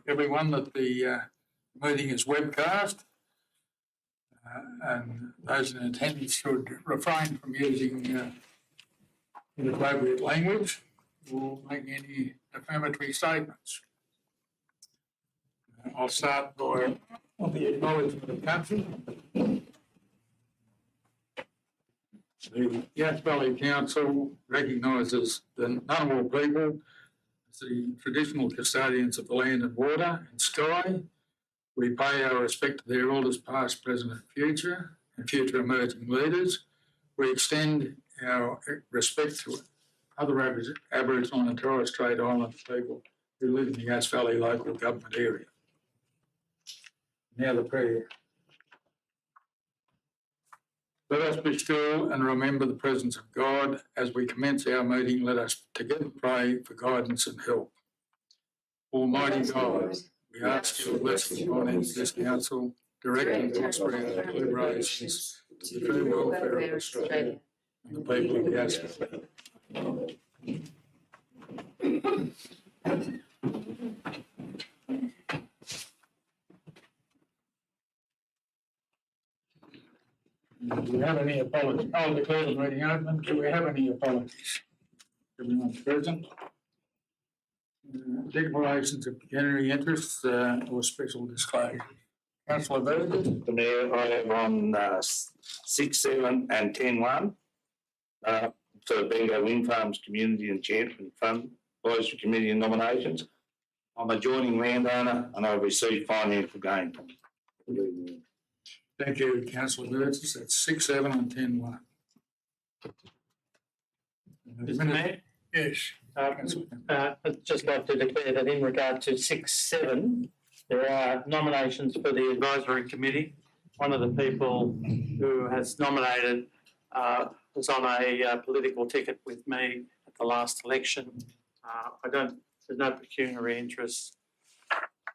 everyone that the meeting is webcast, and those in attendance should refrain from using inappropriate language or making any defamatory statements. I'll start by the acknowledgement of country. The Yass Valley Council recognises the Ngunnawal people as the traditional custodians of the land and water and sky. We pay our respect to their elders past, present and future emerging leaders. We extend our respect to other Aboriginal and Torres Strait Islander people who live in the Yass Valley local government area. Now the prayer. Let us be still and remember the presence of God. As we commence our meeting, let us together pray for guidance and help. Almighty God, we ask your blessing upon this council, direct and prosper our deliberations to the true welfare of Australia and the people of Yass Valley. Do we have any apologies? I'll declare the meeting open. Do we have any apologies? Everyone's present. Declarations of pecuniary interests or special disclosure. Councillor Burgess. The Mayor, I have on 6, 7 and 10.1 for Bendigo Wind Farms Community and Champion Fund Advisory Committee and nominations. I'm a joining landowner and I've received financial gain. Thank you, Councillor Burgess. That's 6, 7 and 10.1. Mr. Mayor? Yes. I'd just like to declare that in regard to 6, 7, there are nominations for the advisory committee. One of the people who has nominated was on a political ticket with me at the last election. There's no pecuniary interest.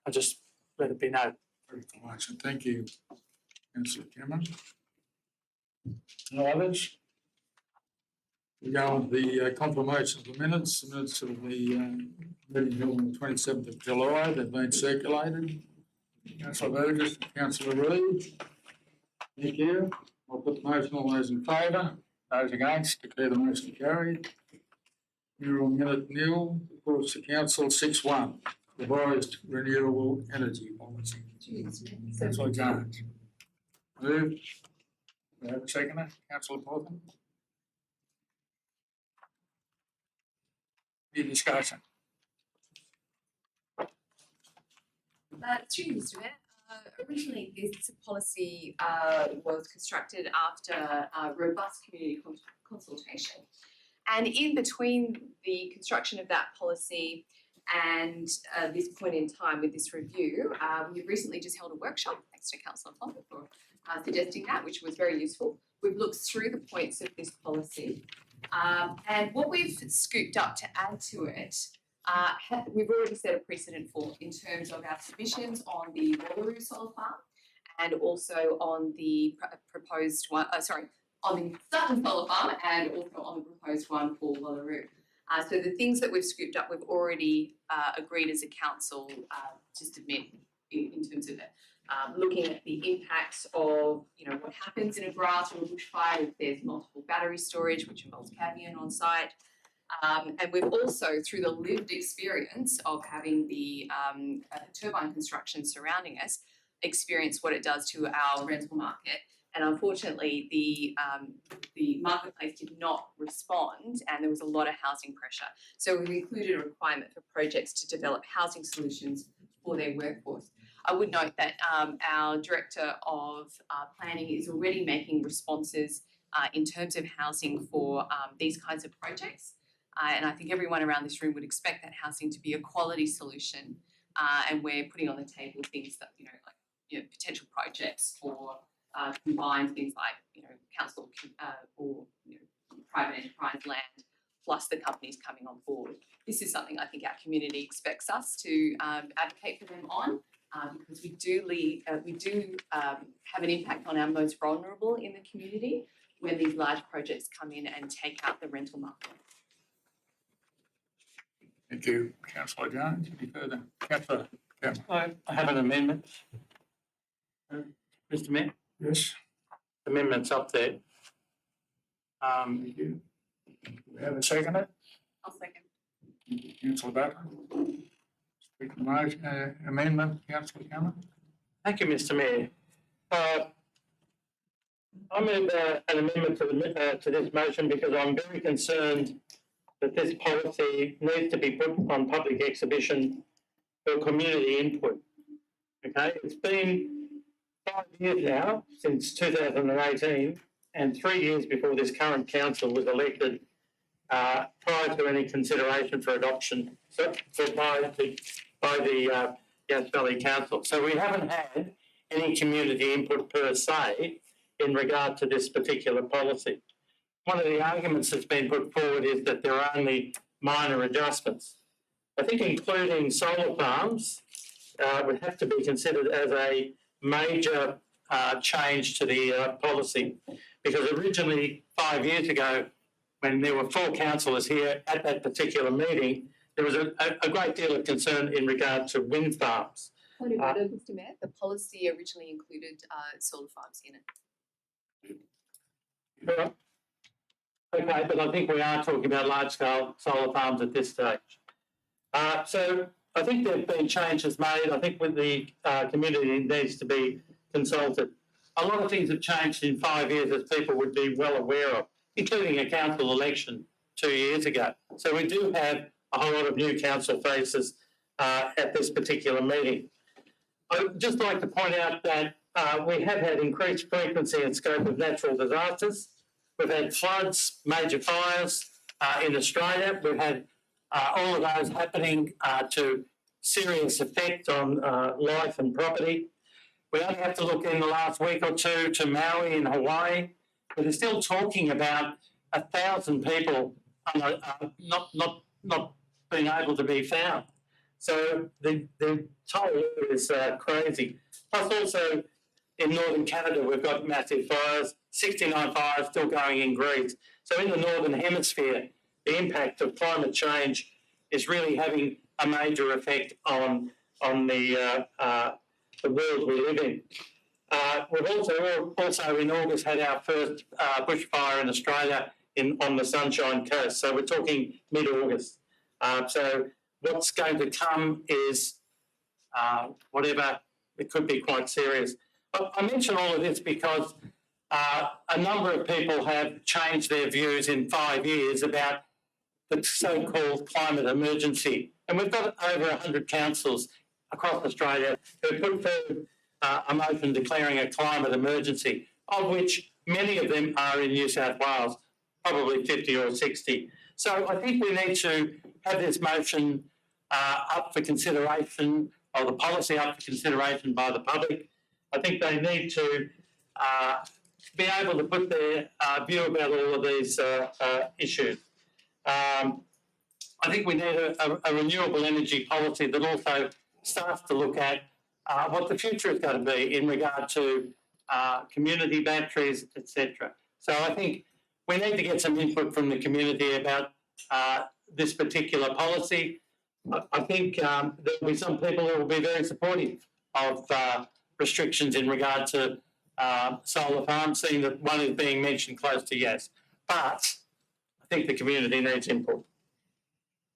I just let it be known. Thank you, Councillor Cameron. No others? We go on to the confirmation of the minutes of the meeting held on the 27th of July. They've been circulated. Councillor Burgess, Councillor Reid. Thank you. I'll put the motion. All those in favour? Those against? Declare the motion carried. Renewable minute nil. Reports to Council 6.1. Revised renewable energy policy. Councillor Jones. Moved. Do we have a seconder? Councillor Portman. Any discussion? Through you, Mr. Mayor. Originally, this policy was constructed after robust community consultation. And in between the construction of that policy and this point in time with this review, we've recently just held a workshop, thanks to Councillor Fonda for suggesting that, which was very useful. We've looked through the points of this policy. And what we've scooped up to add to it, we've already set a precedent for in terms of our submissions on the Wallaroo solar farm and also on the proposed one, on the Sutton solar farm and also on the proposed one for Wallaroo. So the things that we've scooped up, we've already agreed as a council to submit in terms of it. Looking at the impacts of, what happens in a grass or a bushfire if there's multiple battery storage, which involves cadmium on site. And we've also, through the lived experience of having the turbine construction surrounding us, experienced what it does to our rental market. And unfortunately, the marketplace did not respond and there was a lot of housing pressure. So we've included a requirement for projects to develop housing solutions for their workforce. I would note that our Director of Planning is already making responses in terms of housing for these kinds of projects. And I think everyone around this room would expect that housing to be a quality solution. And we're putting on the table things that, potential projects for combined things like, council or private enterprise land, plus the companies coming on board. This is something I think our community expects us to advocate for them on. Because we do have an impact on our most vulnerable in the community when these large projects come in and take out the rental market. Thank you, Councillor Jones. Any further? Councillor I have an amendment. Mr Mayor, Yes, amendment's up there. thank you. We have a second it? I'll second. Councillor Butler. Speak to motion, amendment, Councillor Cameron. Thank you, Mr Mayor. I move an amendment to this motion because I'm very concerned that this policy needs to be put on public exhibition for community input. Okay, it's been 5 years now, since 2018, and 3 years before this current council was elected, prior to any consideration for adoption, by the Yass Valley Council. So we haven't had any community input per se in regard to this particular policy. One of the arguments that's been put forward is that there are only minor adjustments. I think including solar farms would have to be considered as a major change to the policy, because originally 5 years ago, when there were 4 councillors here at that particular meeting, there was a great deal of concern in regard to wind farms. Point of order, Mr Mayor, the policy originally included solar farms in it. Okay, but I think we are talking about large-scale solar farms at this stage. So I think there have been changes made. I think with the community needs to be consulted. A lot of things have changed in 5 years, as people would be well aware of, including a council election 2 years ago. So we do have a whole lot of new council faces at this particular meeting. I'd just like to point out that we have had increased frequency and scope of natural disasters. We've had floods, major fires in Australia. We've had all of those happening to serious effect on life and property. We only have to look in the last week or two to Maui in Hawaii, but they're still talking about 1,000 people not being able to be found. So the toll is crazy. Plus also in northern Canada, we've got massive fires, 69 fires still going in Greece. So in the northern hemisphere, the impact of climate change is really having a major effect on the world we live in. We've also in August had our first bushfire in Australia on the Sunshine Coast. So we're talking mid-August. So what's going to come is whatever, it could be quite serious. I mention all of this because a number of people have changed their views in 5 years about the so-called climate emergency. And we've got over 100 councils across Australia who put forward a motion declaring a climate emergency, of which many of them are in New South Wales, probably 50 or 60. So I think we need to have this motion up for consideration, or the policy up for consideration by the public. I think they need to be able to put their view about all of these issues. I think we need a renewable energy policy that also starts to look at what the future is going to be in regard to community batteries, etc. So I think we need to get some input from the community about this particular policy. I think there will be some people who will be very supportive of restrictions in regard to solar farms, seeing that one is being mentioned close to Yass. But I think the community needs input.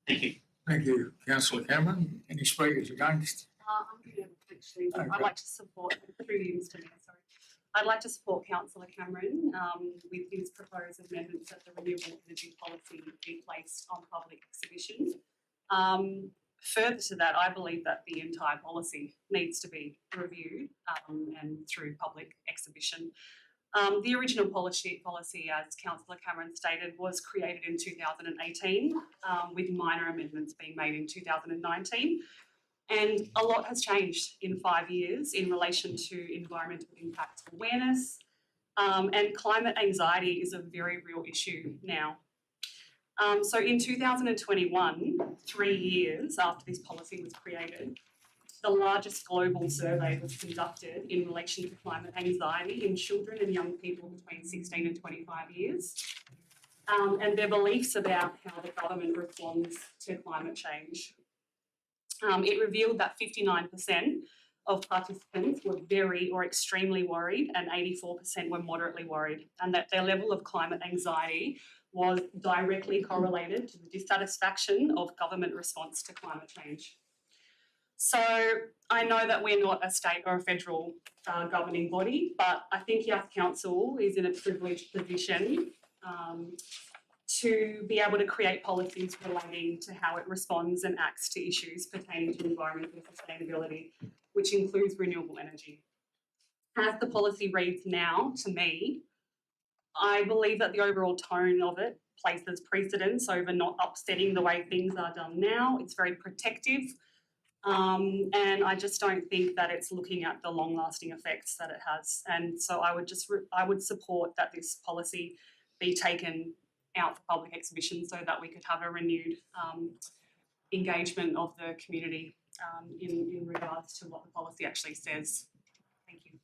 Thank you. Thank you, Councillor Cameron. Any speakers against? I'm going to actually, Okay. I'd like to support, through you, Mr Mayor, sorry. I'd like to support Councillor Cameron with his proposed amendments that the renewable energy policy be placed on public exhibition. Further to that, I believe that the entire policy needs to be reviewed and through public exhibition. The original policy, as Councillor Cameron stated, was created in 2018 with minor amendments being made in 2019. And a lot has changed in 5 years in relation to environmental impact awareness, and climate anxiety is a very real issue now. So in 2021, 3 years after this policy was created, the largest global survey was conducted in relation to climate anxiety in children and young people between 16 and 25 years, and their beliefs about how the government responds to climate change. It revealed that 59% of participants were very or extremely worried and 84% were moderately worried, and that their level of climate anxiety was directly correlated to the dissatisfaction of government response to climate change. So I know that we're not a state or a federal governing body, but I think Yass Council is in a privileged position to be able to create policies relating to how it responds and acts to issues pertaining to environmental sustainability, which includes renewable energy. As the policy reads now, to me, I believe that the overall tone of it places precedence over not upsetting the way things are done now. It's very protective. And I just don't think that it's looking at the long-lasting effects that it has. And so I would support that this policy be taken out for public exhibition so that we could have a renewed engagement of the community in regards to what the policy actually says. Thank you.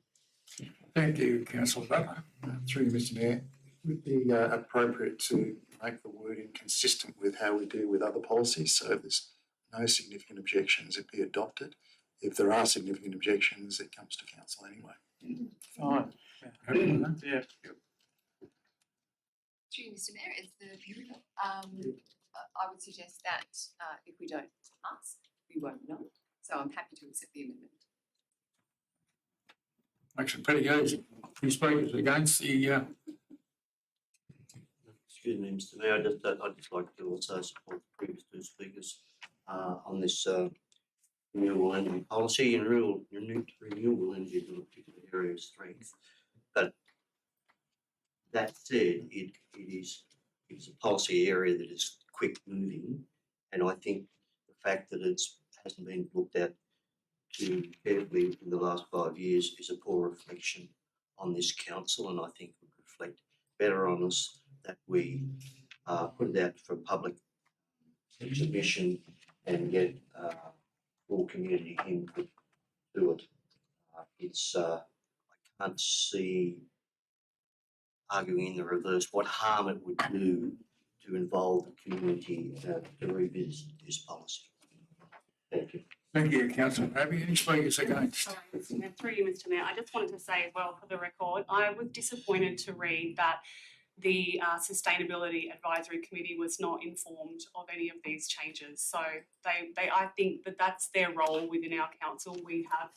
Thank you, Councillor Butler. Through you, Mr Mayor, would it be appropriate to make the wording consistent with how we deal with other policies, so if there's no significant objections, it be adopted. If there are significant objections, it comes to council anyway. Fine. Happy with that? Yeah. Through you, Mr Mayor, it's the period. I would suggest that if we don't ask, we won't know. So I'm happy to accept the amendment. Makes it pretty easy. Any speakers against the, Excuse me, Mr Mayor, I'd just like to also support the previous two speakers on this renewable energy policy, and renewable energy is a particular area of strength. But that said, it's a policy area that is quick moving, and I think the fact that it hasn't been looked at too carefully in the last 5 years is a poor reflection on this council, and I think would reflect better on us that we put it out for public exhibition and get all community input to it. I can't see arguing in the reverse what harm it would do to involve the community to revisit this policy. Thank you. thank you, Councillor Abbey. Any speakers against? Sorry, Mr Mayor, through you, Mr Mayor, I just wanted to say as well for the record, I was disappointed to read that the Sustainability Advisory Committee was not informed of any of these changes. So I think that that's their role within our council. We have,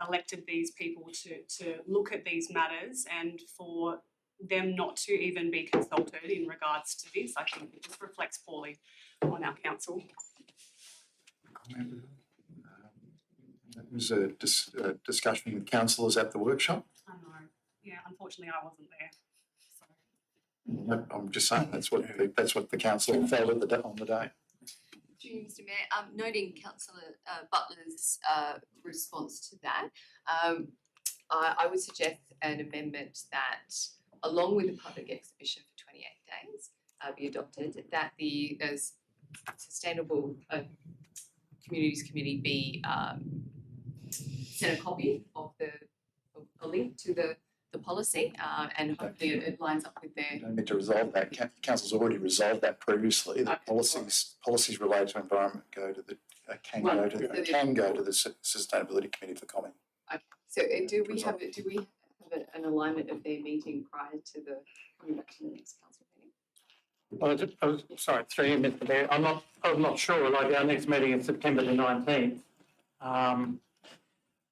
elected these people to look at these matters, and for them not to even be consulted in regards to this, I think it just reflects poorly on our council. That was a discussion with councillors at the workshop. I know. Yeah, unfortunately I wasn't there. So. I'm just saying that's what the council felt on the day. Through you, Mr Mayor, noting Councillor Butler's response to that, I would suggest an amendment that, along with the public exhibition for 28 days, be adopted, that the Sustainable Communities Committee be sent a copy of a link to the policy, and hopefully it lines up with their. You don't need to resolve that. Council's already resolved that previously. The policies related to environment can go to the Sustainability Committee for comment. Okay. So do we have an alignment of their meeting prior to the coming back to the next council meeting? I was sorry, through you, Mr Mayor. I'm not sure. Like, our next meeting is September the 19th.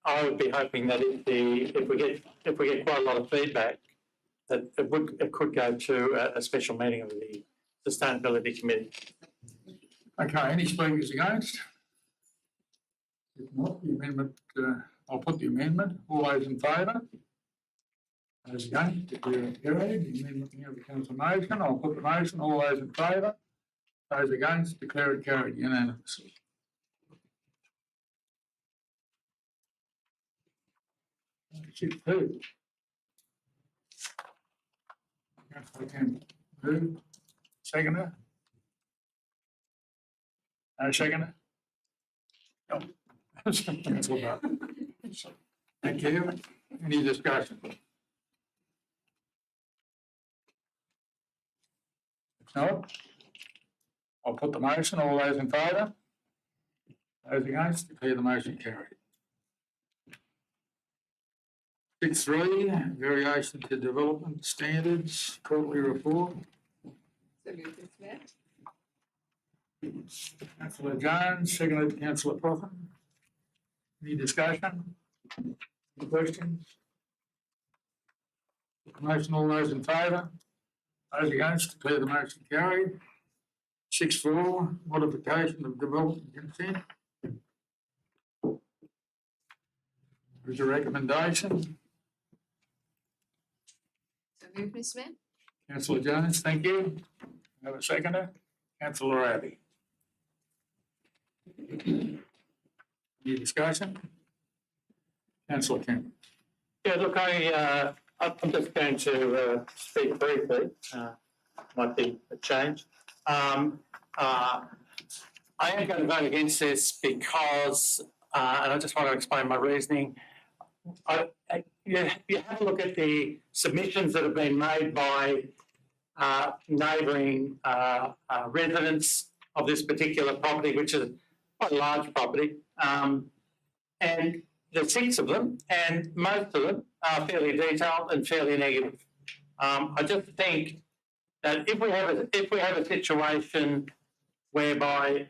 I would be hoping that if we get quite a lot of feedback, that it could go to a special meeting of the Sustainability Committee. Okay, any speakers against? If not, the amendment, I'll put the amendment. All those in favour? Those against, declare it carried. The amendment now becomes a motion. I'll put the motion. All those in favour? Those against, declare it carried unanimously. Shift two. Councillor Campbell, move. Seconder? No seconder? No. Councillor Butler. Thank you. Any discussion? If not, I'll put the motion. All those in favour? Those against, declare the motion carried. 6.3, variation to development standards, quarterly report. So move, Mr Mayor. Councillor Jones, seconded Councillor Coffin. Any discussion? Any questions? Motion, all those in favour? Those against, declare the motion carried. 6.4, modification of development consent. There's a recommendation. So move, Mr Mayor. Councillor Jones, thank you. Have a seconder? Councillor Abbey. Any discussion? Councillor Cameron. Yeah, look, I'm just going to speak briefly, might be a change. I am going to vote against this because, and I just want to explain my reasoning. You have a look at the submissions that have been made by neighbouring residents of this particular property, which is quite a large property. And there's 6 of them, and most of them are fairly detailed and fairly negative. I just think that if we have a situation whereby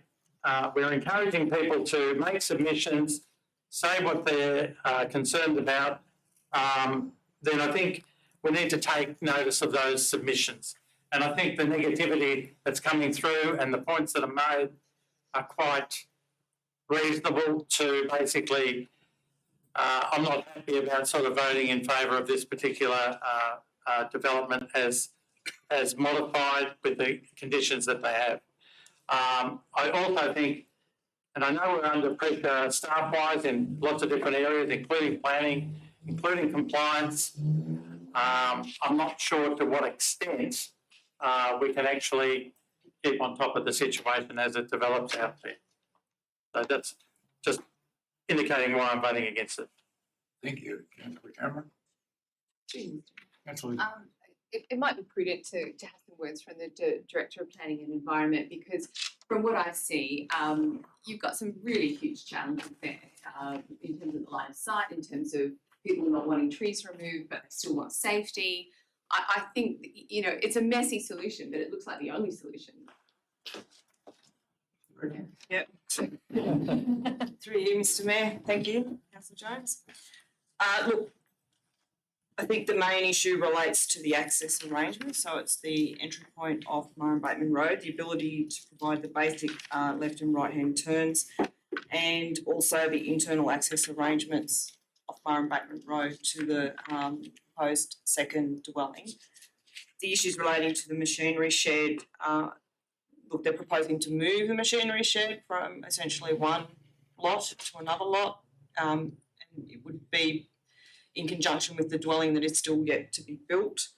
we're encouraging people to make submissions, say what they're concerned about, then I think we need to take notice of those submissions. And I think the negativity that's coming through and the points that are made are quite reasonable to basically, I'm not happy about sort of voting in favour of this particular development as modified with the conditions that they have. I also think, and I know we're under pressure staff-wise in lots of different areas, including planning, including compliance. I'm not sure to what extent we can actually keep on top of the situation as it develops out there. So that's just indicating why I'm voting against it. Thank you, Councillor Cameron. Councillor. It might be prudent to have some words from the Director of Planning and Environment, because from what I see, you've got some really huge challenges there in terms of the line of sight, in terms of people not wanting trees removed, but they still want safety. I think, it's a messy solution, but it looks like the only solution. Yep. Through you, Mr Mayor. Thank you, Councillor Jones. Look, I think the main issue relates to the access arrangement. So it's the entry point of Murray Bateman Road, the ability to provide the basic left and right hand turns, and also the internal access arrangements of Murray Bateman Road to the proposed second dwelling. The issues relating to the machinery shed, look, they're proposing to move the machinery shed from essentially one lot to another lot, and it would be in conjunction with the dwelling that is still yet to be built,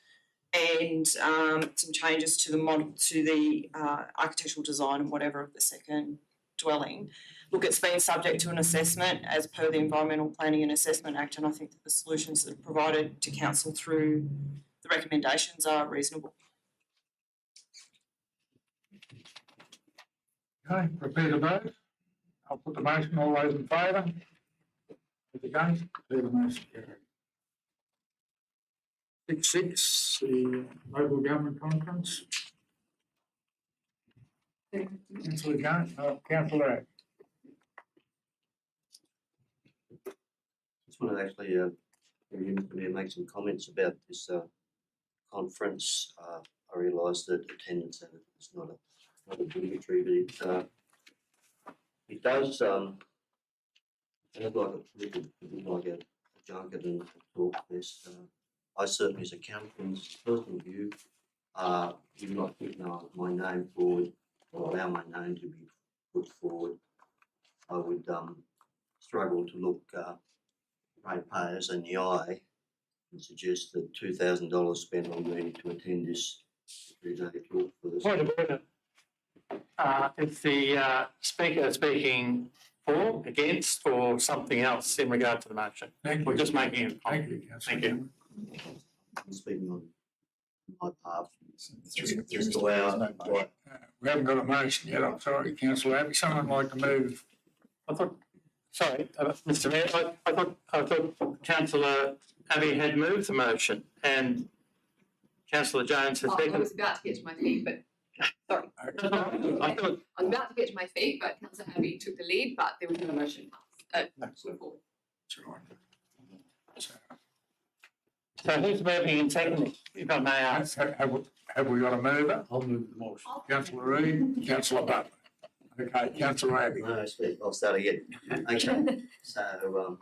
and some changes to the architectural design and whatever of the second dwelling. Look, it's been subject to an assessment as per the Environmental Planning and Assessment Act, and I think that the solutions that are provided to council through the recommendations are reasonable. Okay, prepare to vote. I'll put the motion, all those in favour? Those against, declare the motion carried. 6.6, the local government conference. Councillor Jones, Councillor Abbey. Just wanted to actually make some comments about this conference. I realise that attendance is not obligatory, but it does sound like a junket and a talk fest. I certainly, as a councilman's personal view, would not put my name forward or allow my name to be put forward. I would struggle to look ratepayers in the eye and suggest that $2,000 spent on me to attend this 3-day talk first. Point of order. Is the speaker speaking for, against, or something else in regard to the motion? Thank you. We're just making a Thank comment. you, Councillor. Thank you. I'm speaking on my behalf. Just allow- We haven't got a motion yet, I'm sorry, Councillor Abbey. Someone like to move I thought, sorry, Mr Mayor, I thought councillor Abbey had moved the motion and councillor Jones has I seconded. was about to get to my feet, but, sorry. I thought, I was about to get to my feet, but councillor Abbey took the lead, but there was no motion passed, put forward. That's all right. so who's moving and seconding, if I may ask? Have we got a mover? I'll move the motion. Councillor Reid, councillor Butler. Okay, councillor Abbey. No, I'll start again. Okay, so,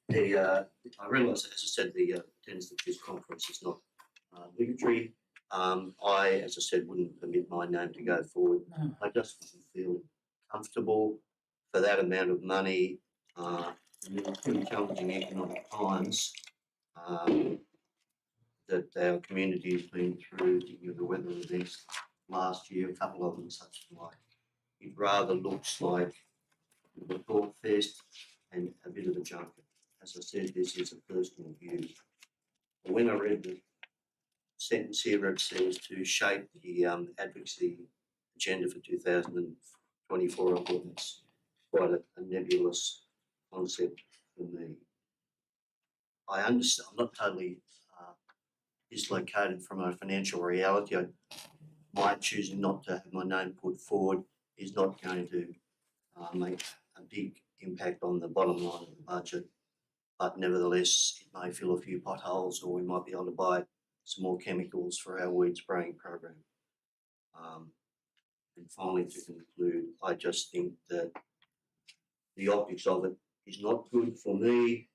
I realise, as I said, the attendance at this conference is not obligatory. I, as I said, wouldn't permit my name to go forward. No. I just wouldn't feel comfortable for that amount of money, in pretty challenging economic times, that our community has been through, thinking of the weather events last year, a couple of them such as like, it rather looks like a thought fest and a bit of a junket. As I said, this is a personal view. But when I read the sentence here, it says to shape the advocacy agenda for 2024, I thought that's quite a nebulous concept for me. I understand, I'm not totally dislocated from a financial reality. My choosing not to have my name put forward is not going to make a big impact on the bottom line of the budget, but nevertheless, it may fill a few potholes, or we might be able to buy some more chemicals for our weed spraying program. And finally, to conclude, I just think that the optics of it is not good for me,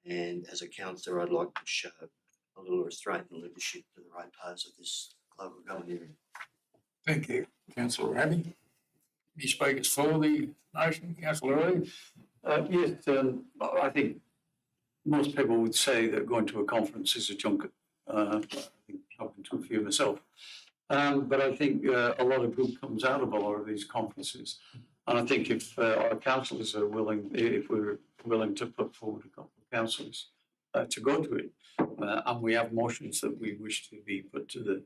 and as a councillor, I'd like to show a little restraint and leadership to the ratepayers of this local government area. Thank you, councillor Abbey. Any speakers for the motion, councillor Reid? Yes, I think most people would say that going to a conference is a junket. I think talking to a few myself. But I think a lot of good comes out of a lot of these conferences. And I think if our councillors are willing, if we're willing to put forward a couple of councillors to go to it, and we have motions that we wish to be put to the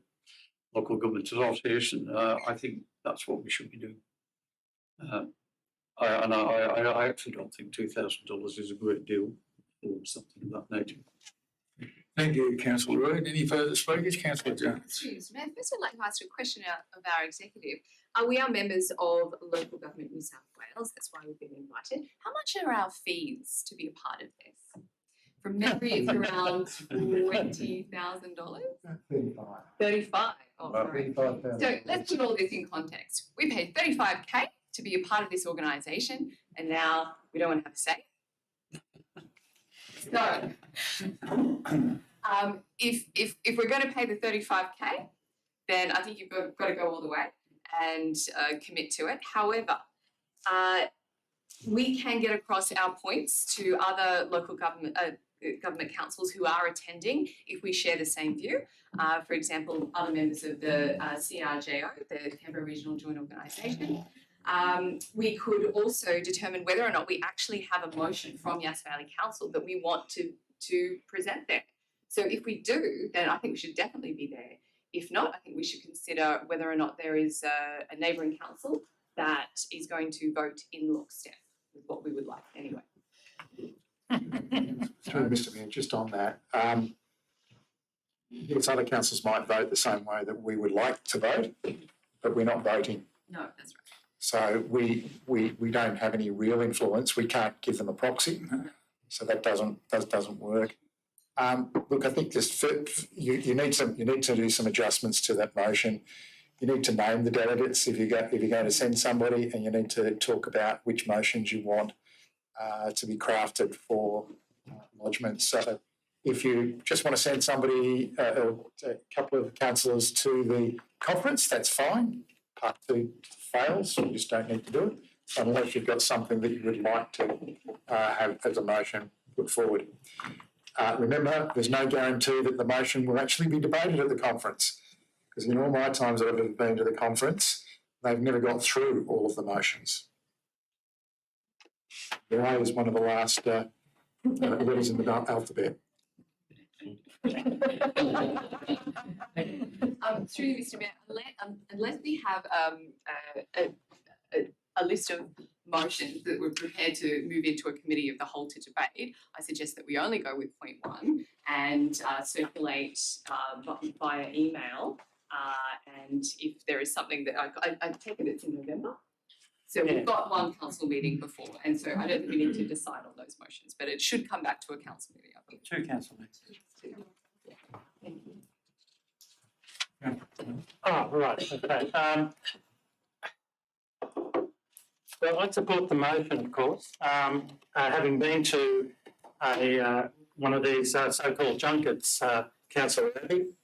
local government association, I think that's what we should be doing. I actually don't think $2,000 is a great deal for something of that nature. Thank you, councillor Reid. Any further speakers? Councillor Jones. Excuse me, first I'd like to ask a question of our executive. We are members of Local Government New South Wales, that's why we've been invited. How much are our fees to be a part of this? From memory, it's around $20,000. 35. 35. Oh, Well, sorry. 35,000. So let's put all this in context. We paid $35K to be a part of this organisation, and now we don't want to have a say. So, if we're going to pay the $35K, then I think you've got to go all the way and commit to it. However, we can get across our points to other local government councils who are attending if we share the same view. For example, other members of the CRJO, the Canberra Regional Joint Organisation. We could also determine whether or not we actually have a motion from Yass Valley Council that we want to present there. So if we do, then I think we should definitely be there. If not, I think we should consider whether or not there is a neighbouring council that is going to vote in lockstep with what we would like anyway. Through Mr Mayor, just on that, yes, other councils might vote the same way that we would like to vote, but we're not voting. No, that's right. So we don't have any real influence. We can't give them a proxy, so that doesn't work. Look, I think this you need to do some adjustments to that motion. You need to name the delegates if you're going to send somebody, and you need to talk about which motions you want to be crafted for lodgement. So if you just want to send somebody, a couple of councillors to the conference, that's fine. Part 2 fails, you just don't need to do it, unless you've got something that you would like to have as a motion put forward. Remember, there's no guarantee that the motion will actually be debated at the conference, because in all my times that I've ever been to the conference, they've never got through all of the motions. Y is one of the last letters in the alphabet. Through you, Mr Mayor, unless we have a list of motions that we're prepared to move into a committee of the whole to debate, I suggest that we only go with point 1 and circulate via email. And if there is something that I take it it's in November. So Yeah. we've got one council meeting before, and so I don't think we need to decide on those motions, but it should come back to a council meeting, I think. 2 council meetings. Thank you. Oh, right, okay. Well, I support the motion, of course. Having been to one of these so-called junkets, Councillor Abbey,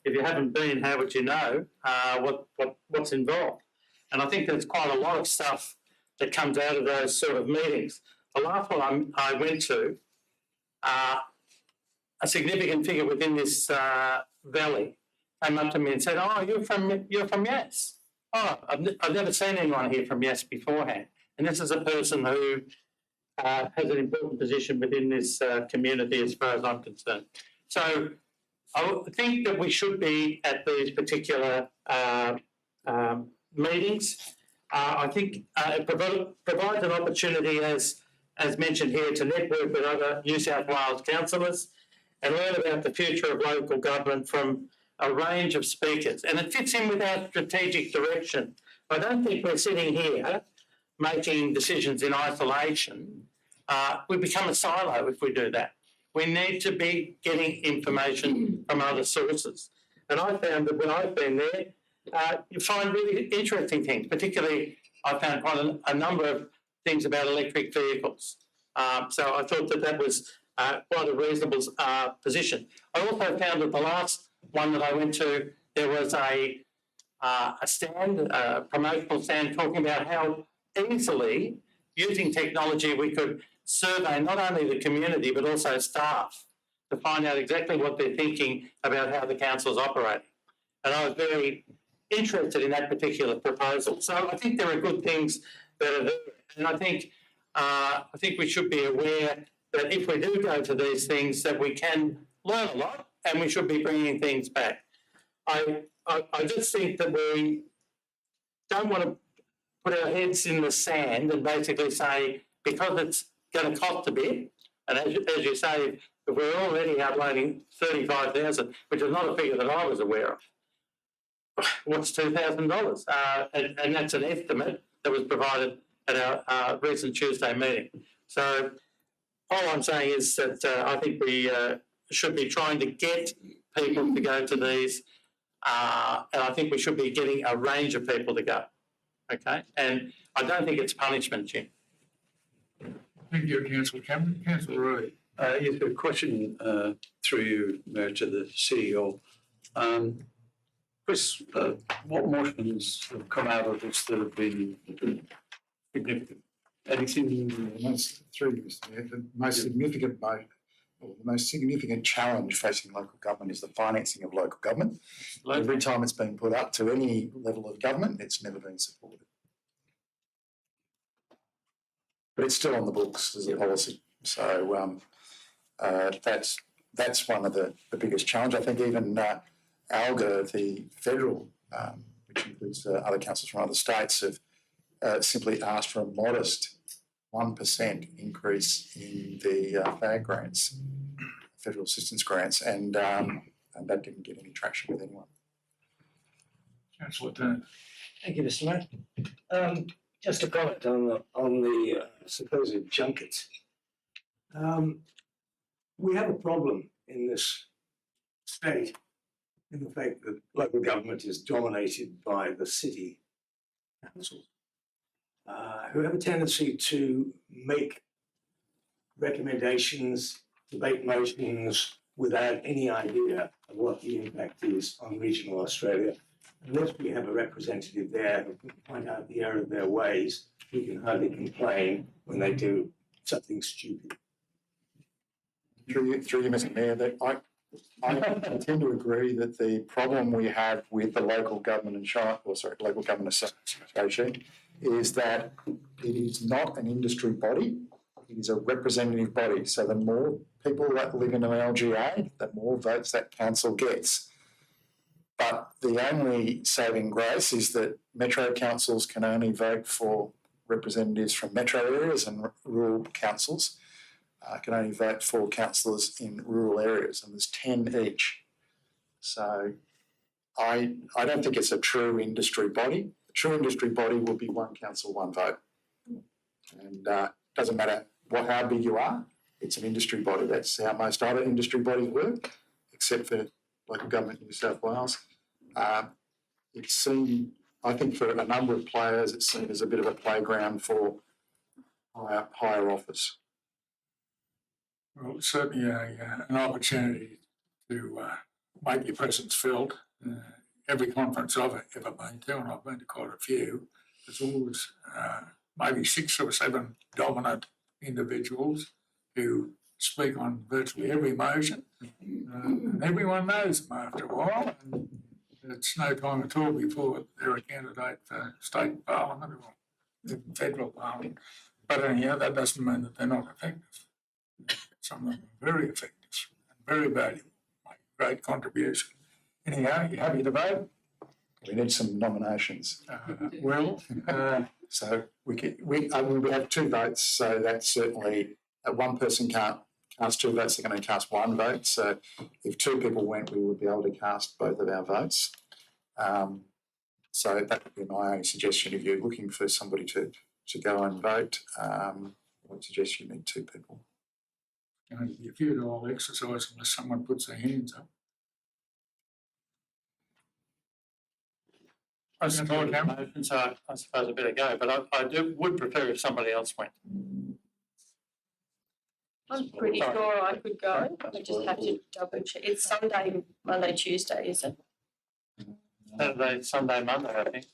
if you haven't been, how would you know what's involved? And I think there's quite a lot of stuff that comes out of those sort of meetings. The last one I went to, a significant figure within this valley came up to me and said, "Oh, you're from Yass. Oh, I've never seen anyone here from Yass beforehand." And this is a person who has an important position within this community, as far as I'm concerned. So I think that we should be at these particular meetings. I think it provides an opportunity, as mentioned here, to network with other New South Wales councillors and learn about the future of local government from a range of speakers. And it fits in with our strategic direction. I don't think we're sitting here making decisions in isolation. We become a silo if we do that. We need to be getting information from other sources. And I found that when I've been there, you find really interesting things. Particularly, I found quite a number of things about electric vehicles. So I thought that was quite a reasonable position. I also found that the last one that I went to, there was a stand, a promotional stand, talking about how easily, using technology, we could survey not only the community but also staff to find out exactly what they're thinking about how the council's operating. And I was very interested in that particular proposal. So I think there are good things that are there. And I think we should be aware that if we do go to these things, that we can learn a lot and we should be bringing things back. I just think that we don't want to put our heads in the sand and basically say, because it's going to cost a bit, and as you say, if we're already outlaying 35,000, which is not a figure that I was aware of, what's $2,000? And that's an estimate that was provided at our recent Tuesday meeting. So all I'm saying is that I think we should be trying to get people to go to these, and I think we should be getting a range of people to go. Okay, and I don't think it's punishment, Jim. Thank you, Councillor Cameron. Councillor Roy. Yes, a question through you, Mayor, to the CEO. Chris, what motions have come out of this that have been significant? Anything? The most significant the most significant challenge facing local government is the financing of local government. Every time it's been put up to any level of government, it's never been supported. But it's still on the books as a policy. So that's one of the biggest challenges. I think even ALGA, the federal, which includes other councils from other states, have simply asked for a modest 1% increase in the FAG grants, federal assistance grants, and that didn't get any traction with anyone. Councillor Dunn. Thank you, Mr. Mayor. Just a comment on the supposed junkets. We have a problem in this state in the fact that local government is dominated by the city councils, who have a tendency to make recommendations, debate motions without any idea of what the impact is on regional Australia. Unless we have a representative there who can point out the error of their ways, we can hardly complain when they do something stupid. Through you, Mr. Mayor, that I tend to agree that the problem we have with the local government local government association is that it is not an industry body, it is a representative body. So the more people that live in an LGA, the more votes that council gets. But the only saving grace is that metro councils can only vote for representatives from metro areas, and rural councils can only vote for councillors in rural areas, and there's 10 each. So I don't think it's a true industry body. A true industry body will be one council, one vote. And doesn't matter how big you are, it's an industry body. That's how most other industry bodies work, except for local government in New South Wales. It's seen, I think for a number of players, it's seen as a bit of a playground for higher office. Well, it's certainly an opportunity to make your presence felt. Every conference I've ever been to, and I've been to quite a few, there's always maybe 6 or 7 dominant individuals who speak on virtually every motion, and everyone knows them after a while, and it's no time at all before they're a candidate for state parliament or federal parliament. But anyhow, that doesn't mean that they're not effective. Some of them are very effective and very valuable, make a great contribution. Anyhow, you happy to vote? We need some nominations. So we have 2 votes, so that's certainly one person can't cast 2 votes, they're going to cast 1 vote. So if 2 people went, we would be able to cast both of our votes. So that would be my only suggestion. If you're looking for somebody to go and vote, I would suggest you need 2 people. going to be a futile exercise unless someone puts their hands up. I support the motion, so I suppose I better go, but I would prefer if somebody else went. I'm pretty sure I could go. I just have to double check. It's Sunday, Monday, Tuesday, is it? Saturday, Sunday, Monday, I think.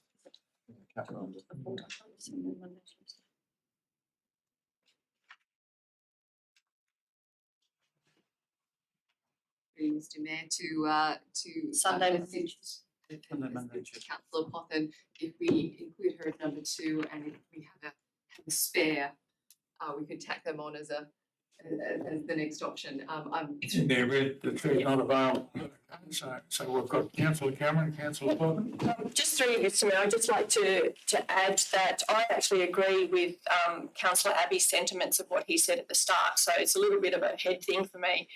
Mr. Mayor, to Sunday, message Monday, Monday, Tuesday. Councillor Pothen, if we include her as number 2, and if we have a spare, we could tack them on as the next option. They're the 2 not available. So we've got Councillor Cameron, Councillor Pothen. Just through you, Mr. Mayor, I'd just like to add that I actually agree with Councillor Abbey's sentiments of what he said at the start. So it's a little bit of a head thing for me.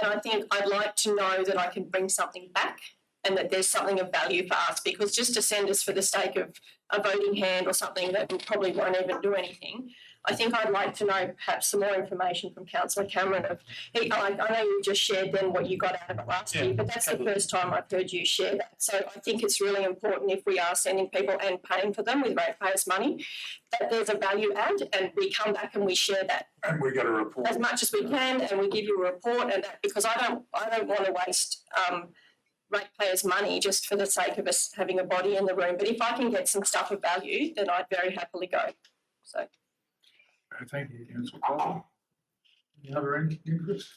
And I think I'd like to know that I can bring something back and that there's something of value for us, because just to send us for the sake of a voting hand or something that probably won't even do anything, I think I'd like to know perhaps some more information from Councillor Cameron I know you just shared then what you got out of it last year, but that's the first time I've heard you share that. So I think it's really important, if we are sending people and paying for them with ratepayers' money, that there's a value add, and we come back and we share that And we get a report. as much as we can, and we give you a report, and that, because I don't want to waste ratepayers' money just for the sake of us having a body in the room. But if I can get some stuff of value, then I'd very happily go. So. Thank you, Councillor Pothen. Any other interest?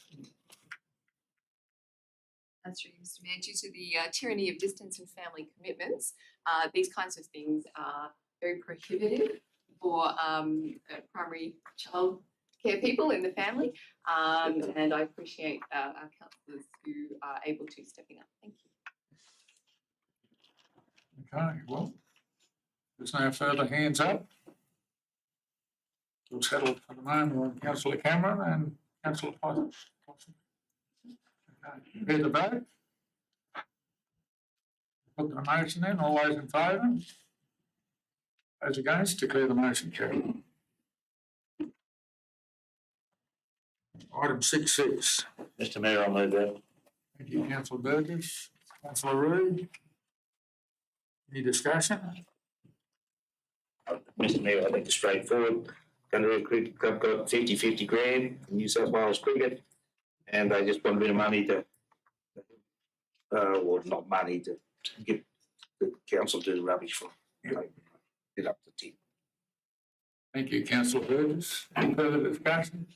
That's true, Mr. Mayor. Due to the tyranny of distance and family commitments, these kinds of things are very prohibitive for primary child care people in the family, and I appreciate our councillors who are able to stepping up. Thank you. Okay, well, there's no further hands up. We'll settle for the moment on Councillor Cameron and Councillor Pothen. Okay, ready to vote? Put the motion in. All those in favour? Those against? Declare the motion carried. Item 6.6. Mr Mayor, I'll move that. Thank you, Councillor Burgess. Councillor Reid. Any discussion? Mr Mayor, I think it's straightforward. Kangaroo Cricket Club got 50-50 grand from New South Wales Cricket, and they just want a bit of money to, well, not money, to get the council to do the rubbish for them. Get up to 10. Thank you, Councillor Burgess. Any further discussion?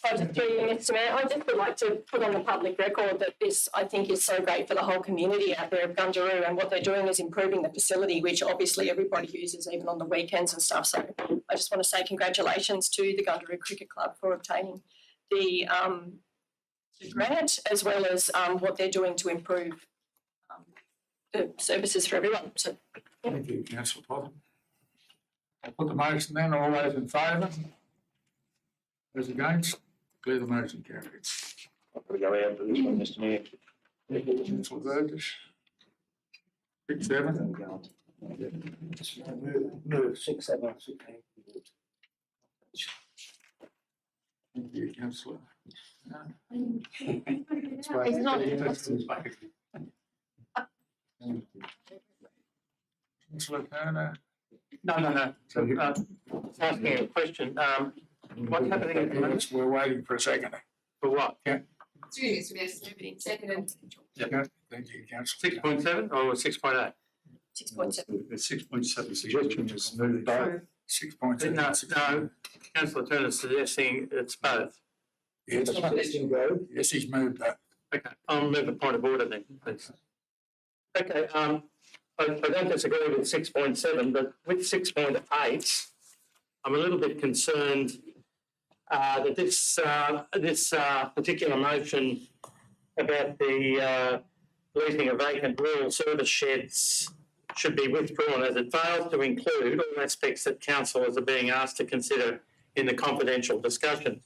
Mr. Mayor, I just would like to put on the public record that this, I think, is so great for the whole community out there of Gundaroo, and what they're doing is improving the facility, which obviously everybody uses even on the weekends and stuff. So I just want to say congratulations to the Gundaroo Cricket Club for obtaining the grant, as well as what they're doing to improve services for everyone, so. Thank you, councillor Potter. I'll put the motion then, all those in favour? Those against? Declare the motion carried. We go out for this one, Mr Mayor. Councillor Burgess. 6-7. Move 6, 7, 6, 8. Thank you, councillor. He's not. Councillor Turner. No. So, just asking a question. What's happening at the moment? We're waiting for a second. For what? Through you, Mr Mayor, moving seconded. Thank you, councillor. 6.7 or 6.8? 6.7. The 6.7 Suggestion was move both. 6.7. No, councillor Turner's suggesting it's both. Yes, yes, he's moved that. Okay, I'll move a point of order then, please. Okay, I don't disagree with 6.7, but with 6.8, I'm a little bit concerned that this particular motion about the leasing of vacant rural service sheds should be withdrawn, as it fails to include all aspects that councillors are being asked to consider in the confidential discussion.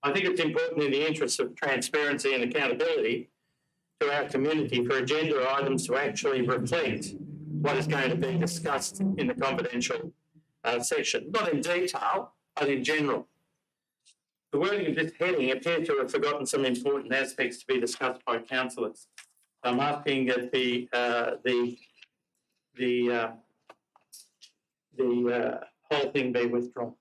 I think it's important in the interests of transparency and accountability to our community for agenda items to actually reflect what is going to be discussed in the confidential section, not in detail, but in general. The wording of this heading appears to have forgotten some important aspects to be discussed by councillors. I'm asking that the whole thing be withdrawn.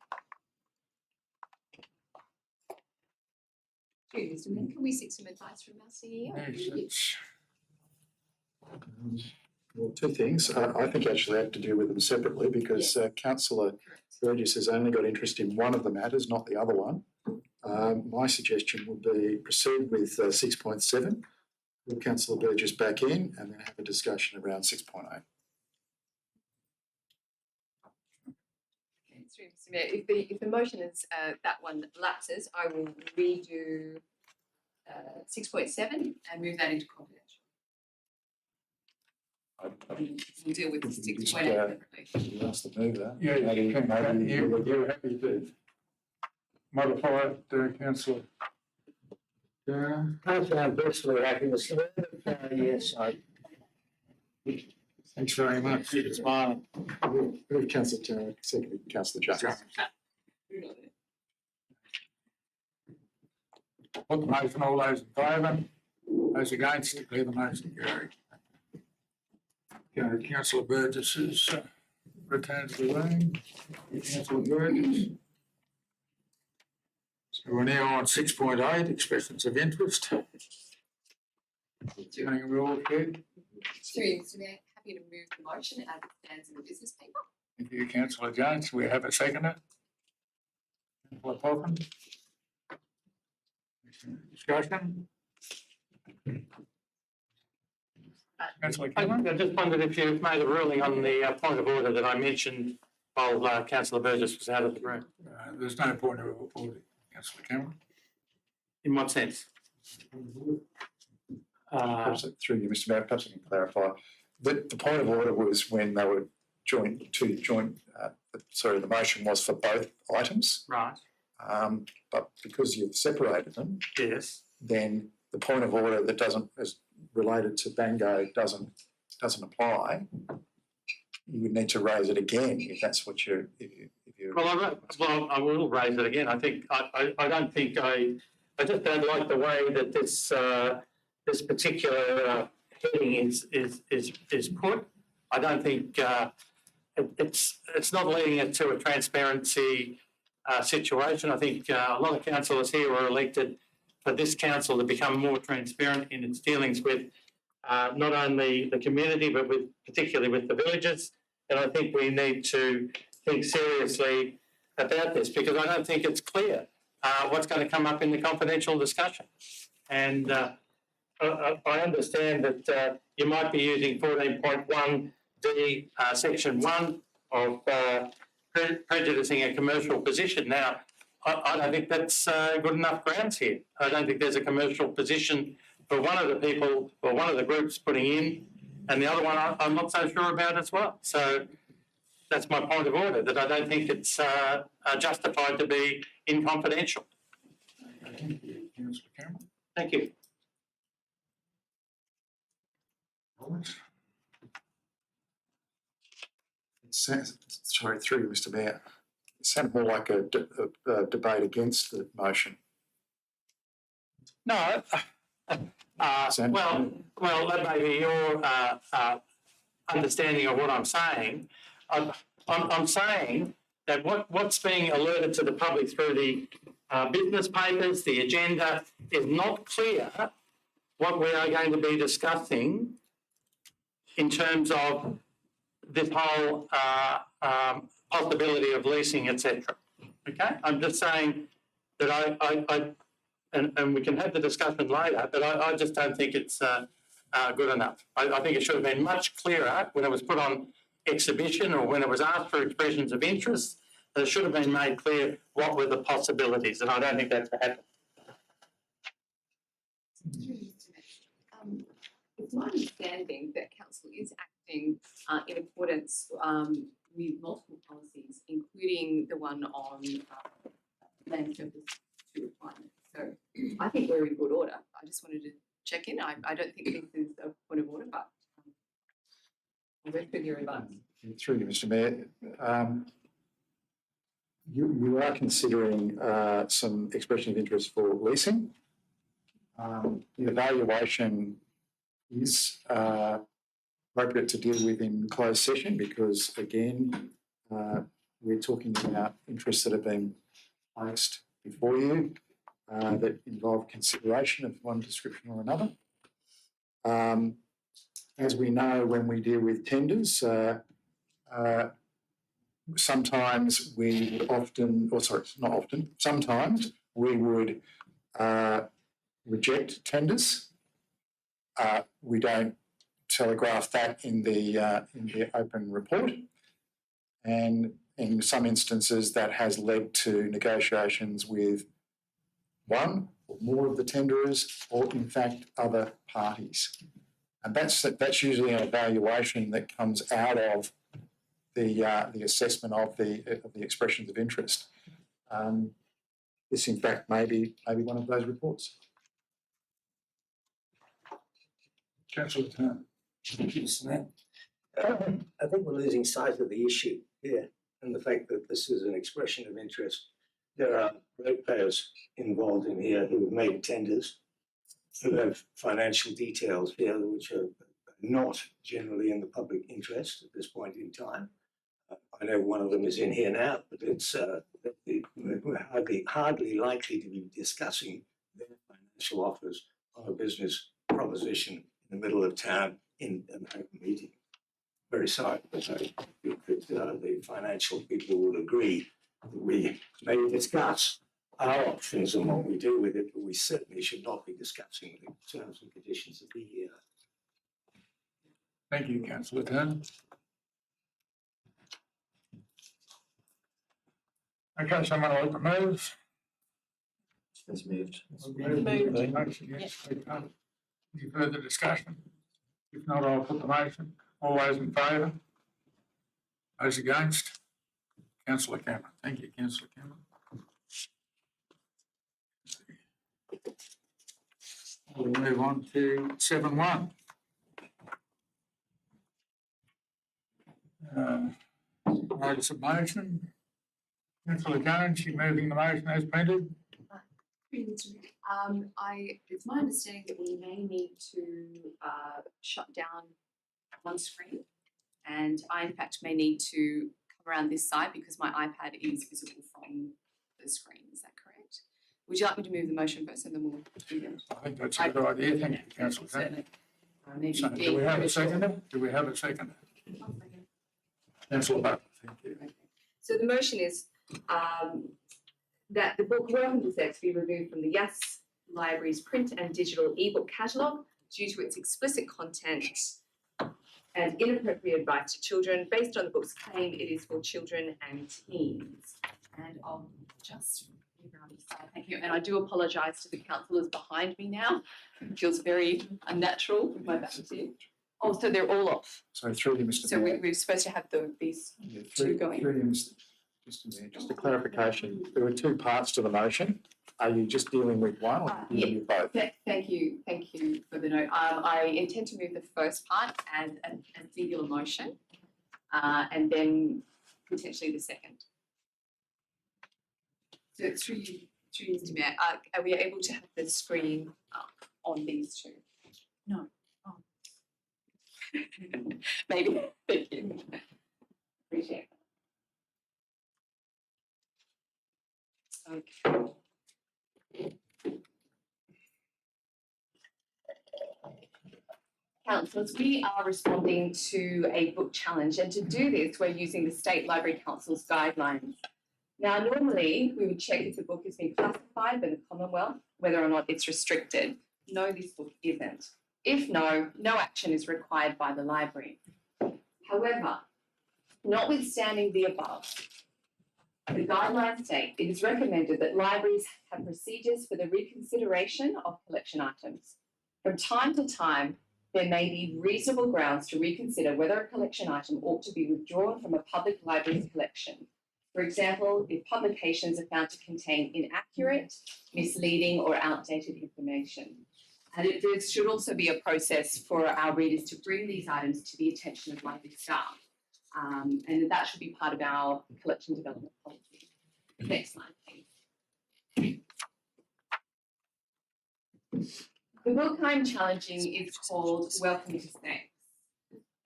Through you, Mr Mayor, can we seek some advice from our CEO? Yes, Well, two things. I think actually I have to deal with them separately because councillor Burgess has only got interest in one of the matters, not the other one. My suggestion would be proceed with 6.7, put councillor Burgess back in and then have a discussion around 6.8. Through you, Mr Mayor, if the motion is that one lapses, I will redo 6.7 and move that into confidential. We'll deal with 6.8 separately. You asked to move that. yeah, you can, you're happy to modify it, councillor? Yeah. I'm personally happy, Mr. Mayor. Yes, Thanks very much. It's fine. Move councillor Turner, seconded councillor Jones. Put the motion, all those in favour? Those against, declare the motion carried. Okay, councillor Burgess is returned to the room. Councillor Burgess. So we're now on 6.8, expressions of interest. Saying we're all good. Through you, Mr Mayor, happy to move the motion as it stands in the business paper. Thank you, councillor Jones. We have a seconder. Councillor Popham. Discussion? Councillor I Cameron? just wondered if you've made a ruling on the point of order that I mentioned while councillor Burgess was out of the room. There's no point of order, councillor Cameron. In what sense? Perhaps through you, Mr. Mayor, perhaps I can clarify. The point of order was when they were the motion was for both items. Right, But because you've separated them, yes. then the point of order that is related to Bango doesn't apply. You would need to raise it again if that's what you're. Well, I will raise it again. I think I don't think I just don't like the way that this particular heading is put. I don't think it's not leading it to a transparency situation. I think a lot of councillors here were elected for this council to become more transparent in its dealings with not only the community but particularly with the villages. And I think we need to think seriously about this because I don't think it's clear what's going to come up in the confidential discussion. And I understand that you might be using 14.1D section 1 of prejudicing a commercial position. Now, I don't think that's good enough grounds here. I don't think there's a commercial position for one of the people or one of the groups putting in and the other one I'm not so sure about as well. So that's my point of order, that I don't think it's justified to be in confidential. Thank you, councillor Cameron. Thank you. Roberts? Sorry, through you, Mr Mayor. It sounded more like a debate against the motion. No, well, that may be your understanding of what I'm saying. I'm saying that what's being alerted to the public through the business papers, the agenda, is not clear what we are going to be discussing in terms of this whole possibility of leasing, etc. Okay, I'm just saying that and we can have the discussion later, but I just don't think it's good enough. I think it should have been much clearer when it was put on exhibition or when it was asked for expressions of interest. It should have been made clear what were the possibilities, and I don't think that's happened. It's my understanding that council is acting in accordance with multiple policies, including the one on land surface to requirements. So I think we're in good order. I just wanted to check in. I don't think this is a point of order, but I'll wait for your advice. Through you, Mr Mayor. You are considering some expression of interest for leasing. The evaluation is appropriate to deal with in closed session because, again, we're talking about interests that have been placed before you that involve consideration of one description or another. As we know, when we deal with tenders, sometimes we sometimes we would reject tenders. We don't telegraph that in the open report, and in some instances that has led to negotiations with one or more of the tenderers, or in fact other parties. And that's usually an evaluation that comes out of the assessment of the expressions of interest. This, in fact, may be one of those reports. Councillor Turner. I think we're losing sight of the issue here and the fact that this is an expression of interest. There are ratepayers involved in here who have made tenders, who have financial details here which are not generally in the public interest at this point in time. I know one of them is in here now, but we're hardly likely to be discussing their financial offers on a business proposition in the middle of town in an open meeting. Very sorry, but I think that the financial people will agree that we may discuss our options and what we do with it, but we certainly should not be discussing the terms and conditions of the year. Thank you, councillor Turner. Okay, someone like to move? It's moved. Motion, yes. Any further discussion? If not, I'll put the motion. All those in favour? Those against? Councillor Cameron. Thank you, councillor Cameron. We'll move on to 7.1. Notice of motion. Councillor Jones, you moving the motion as printed? It's my understanding that we may need to shut down one screen, and I in fact may need to come around this side because my iPad is visible from the screen. Is that correct? Would you like me to move the motion first and then we'll do that? I think that's a good idea. Thank you, councillor Jones. Certainly. Maybe So, do we have a second? Do we have a second? Councillor Butler, thank you. So the motion is that the book Welcome to Sex be removed from the Yass Library's print and digital ebook catalogue due to its explicit content and inappropriate advice to children. Based on the book's claim, it is for children and teens. And I'll just move around this side. Thank you. And I do apologise to the councillors behind me now. It feels very unnatural with my back to you. Oh, so they're all off. So through you, Mr So Mayor. we're supposed to have these Yeah, two going. through you, Mr Mayor, just a clarification. There were two parts to the motion. Are you just dealing with one or are you dealing with both? Thank you for the note. I intend to move the first part as a singular motion, and then potentially the second. So it's through you, Mr. Mayor. Are we able to have the screen up on these two? No. Oh. Maybe. Thank you. Appreciate it. Okay. Councillors, we are responding to a book challenge, and to do this, we're using the State Library Council's guidelines. Now, normally, we would check if the book has been classified by the Commonwealth, whether or not it's restricted. No, this book isn't. If no, no action is required by the library. However, notwithstanding the above, the guidelines state it is recommended that libraries have procedures for the reconsideration of collection items. From time to time, there may be reasonable grounds to reconsider whether a collection item ought to be withdrawn from a public library's collection. For example, if publications are found to contain inaccurate, misleading, or outdated information. And there should also be a process for our readers to bring these items to the attention of library staff. And that should be part of our collection development policy. Next slide, please. The book I'm challenging is called Welcome to Snakes,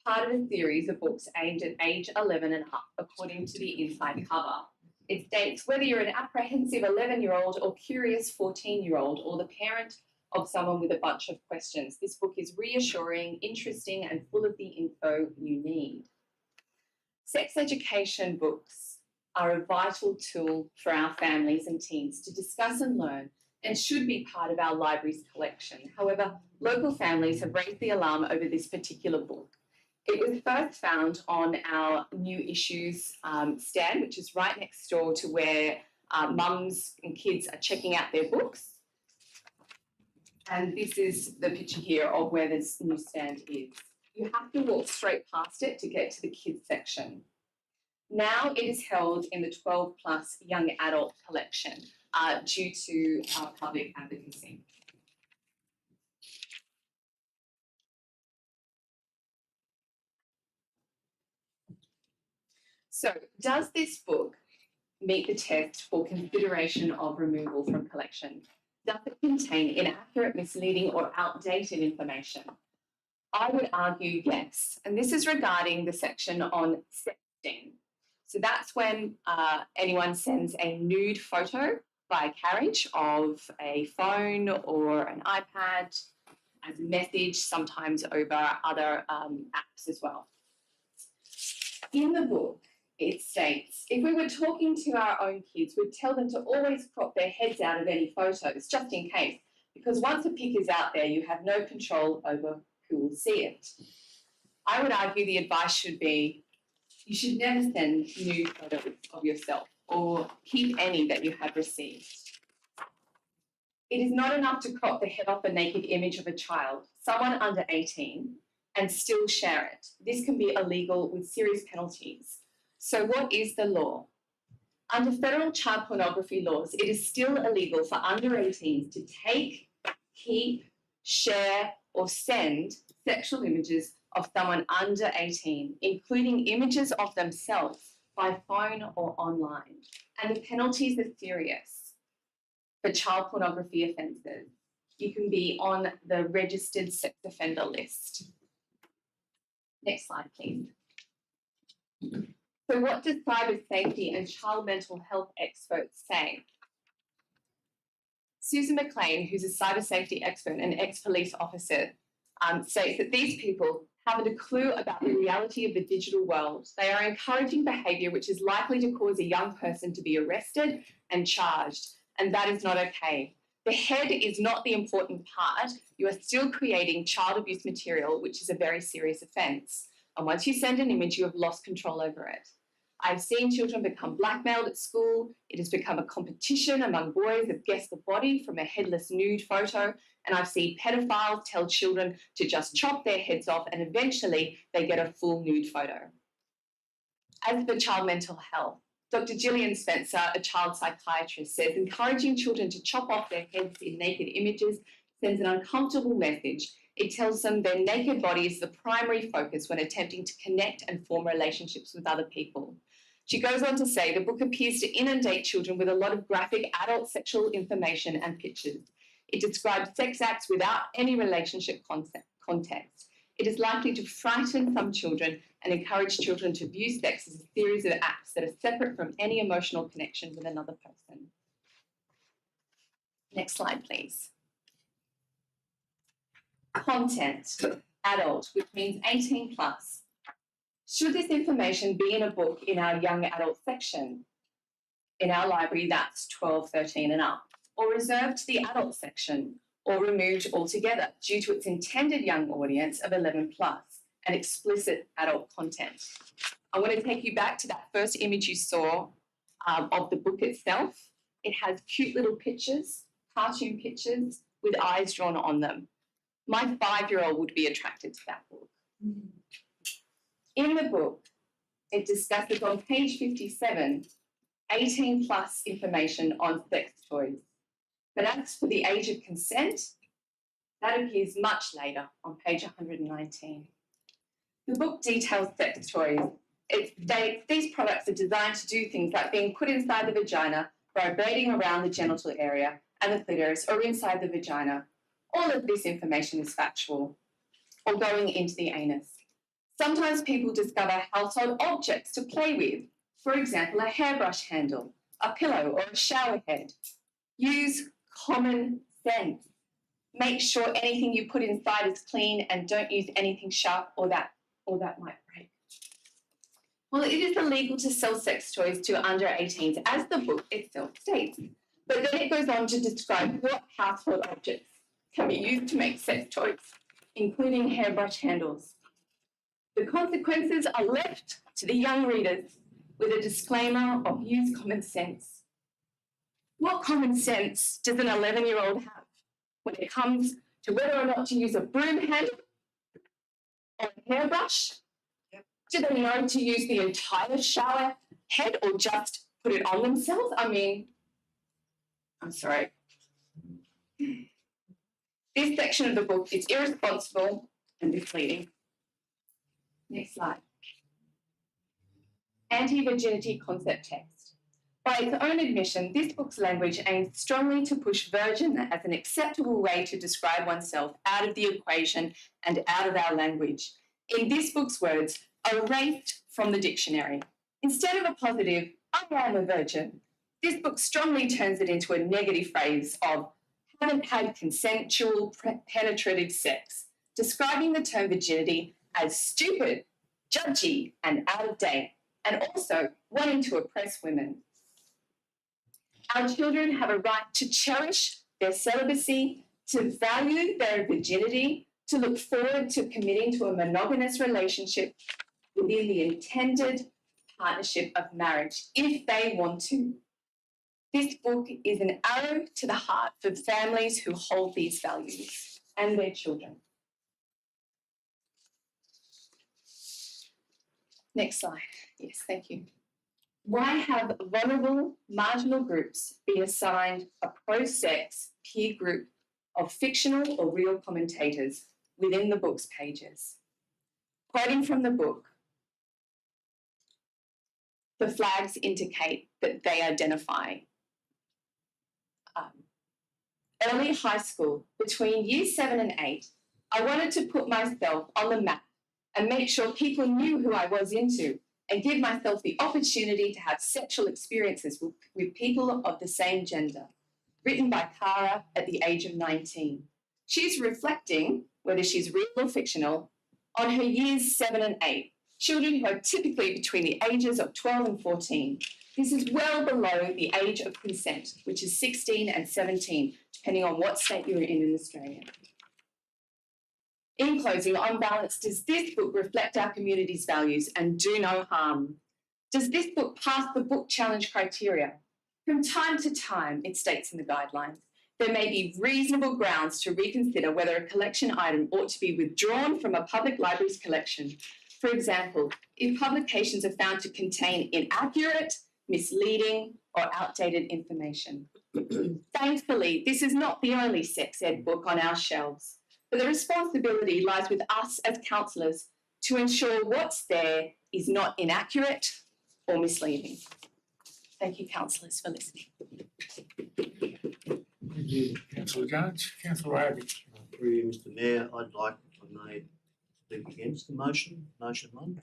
part of a series of books aimed at age 11 and up, according to the inside cover. It states whether you're an apprehensive 11-year-old or curious 14-year-old or the parent of someone with a bunch of questions, this book is reassuring, interesting, and full of the info you need. Sex education books are a vital tool for our families and teens to discuss and learn, and should be part of our library's collection. However, local families have raised the alarm over this particular book. It was first found on our new issues stand, which is right next door to where mums and kids are checking out their books. And this is the picture here of where this newsstand is. You have to walk straight past it to get to the kids section. Now it is held in the 12 plus young adult collection due to public advocacy. So, does this book meet the test for consideration of removal from collection? Does it contain inaccurate, misleading, or outdated information? I would argue yes, and this is regarding the section on sexting. So that's when anyone sends a nude photo by carriage of a phone or an iPad as a message, sometimes over other apps as well. In the book, it states, if we were talking to our own kids, we'd tell them to always crop their heads out of any photos, just in case, because once a pic is out there, you have no control over who will see it. I would argue the advice should be, you should never send nude photos of yourself or keep any that you have received. It is not enough to crop the head off a naked image of a child, someone under 18, and still share it. This can be illegal with serious penalties. So what is the law? Under federal child pornography laws, it is still illegal for under 18s to take, keep, share, or send sexual images of someone under 18, including images of themselves by phone or online. And the penalties are serious for child pornography offences. You can be on the registered sex offender list. Next slide, please. So what does cyber safety and child mental health experts say? Susan McLean, who's a cyber safety expert and ex-police officer, states that these people haven't a clue about the reality of the digital world. They are encouraging behaviour which is likely to cause a young person to be arrested and charged, and that is not okay. The head is not the important part. You are still creating child abuse material, which is a very serious offence. And once you send an image, you have lost control over it. I've seen children become blackmailed at school. It has become a competition among boys of guess the body from a headless nude photo. And I've seen pedophiles tell children to just chop their heads off and eventually they get a full nude photo. As for child mental health, Dr. Gillian Spencer, a child psychiatrist, says encouraging children to chop off their heads in naked images sends an uncomfortable message. It tells them their naked body is the primary focus when attempting to connect and form relationships with other people. She goes on to say the book appears to inundate children with a lot of graphic adult sexual information and pictures. It describes sex acts without any relationship context. It is likely to frighten some children and encourage children to view sex as a series of acts that are separate from any emotional connection with another person. Next slide, please. Content, adult, which means 18 plus. Should this information be in a book in our young adult section? In our library, that's 12, 13 and up, or reserved to the adult section, or removed altogether due to its intended young audience of 11 plus and explicit adult content. I want to take you back to that first image you saw of the book itself. It has cute little pictures, cartoon pictures with eyes drawn on them. My 5-year-old would be attracted to that book. In the book, it discusses on page 57, 18 plus information on sex toys. But as for the age of consent, that appears much later on page 119. The book details sex toys. It states these products are designed to do things like being put inside the vagina, vibrating around the genital area and the clitoris, or inside the vagina. All of this information is factual, or going into the anus. Sometimes people discover household objects to play with, for example, a hairbrush handle, a pillow, or a shower head. Use common sense. Make sure anything you put inside is clean and don't use anything sharp or that might break. Well, it is illegal to sell sex toys to under 18s, as the book itself states. But then it goes on to describe what household objects can be used to make sex toys, including hairbrush handles. The consequences are left to the young readers with a disclaimer of use common sense. What common sense does an 11-year-old have when it comes to whether or not to use a broom handle or a hairbrush? Do they know to use the entire shower head or just put it on themselves? I mean, I'm sorry. This section of the book is irresponsible and misleading. Next slide. Anti-virginity concept text. By its own admission, this book's language aims strongly to push virgin as an acceptable way to describe oneself out of the equation and out of our language. In this book's words, erased from the dictionary. Instead of a positive, I am a virgin, this book strongly turns it into a negative phrase of haven't had consensual penetrative sex, describing the term virginity as stupid, judgy, and out of date, and also wanting to oppress women. Our children have a right to cherish their celibacy, to value their virginity, to look forward to committing to a monogamous relationship within the intended partnership of marriage, if they want to. This book is an arrow to the heart for families who hold these values and their children. Next slide. Yes, thank you. Why have vulnerable, marginal groups been assigned a pro-sex peer group of fictional or real commentators within the book's pages? Quoting from the book, the flags indicate that they identify early high school, between year 7 and 8, I wanted to put myself on the map and make sure people knew who I was into and give myself the opportunity to have sexual experiences with people of the same gender. Written by Cara at the age of 19. She's reflecting, whether she's real or fictional, on her years 7 and 8, children who are typically between the ages of 12 and 14. This is well below the age of consent, which is 16 and 17, depending on what state you're in Australia. In closing, on balance, does this book reflect our community's values and do no harm? Does this book pass the book challenge criteria? From time to time, it states in the guidelines, there may be reasonable grounds to reconsider whether a collection item ought to be withdrawn from a public library's collection. For example, if publications are found to contain inaccurate, misleading, or outdated information. Thankfully, this is not the only sex ed book on our shelves, but the responsibility lies with us as counsellors to ensure what's there is not inaccurate or misleading. Thank you, counsellors, for listening. Thank you, councillor Jones. Councillor Abbott. Through you, Mr Mayor, I'd like, if I may, speak against the motion, motion one.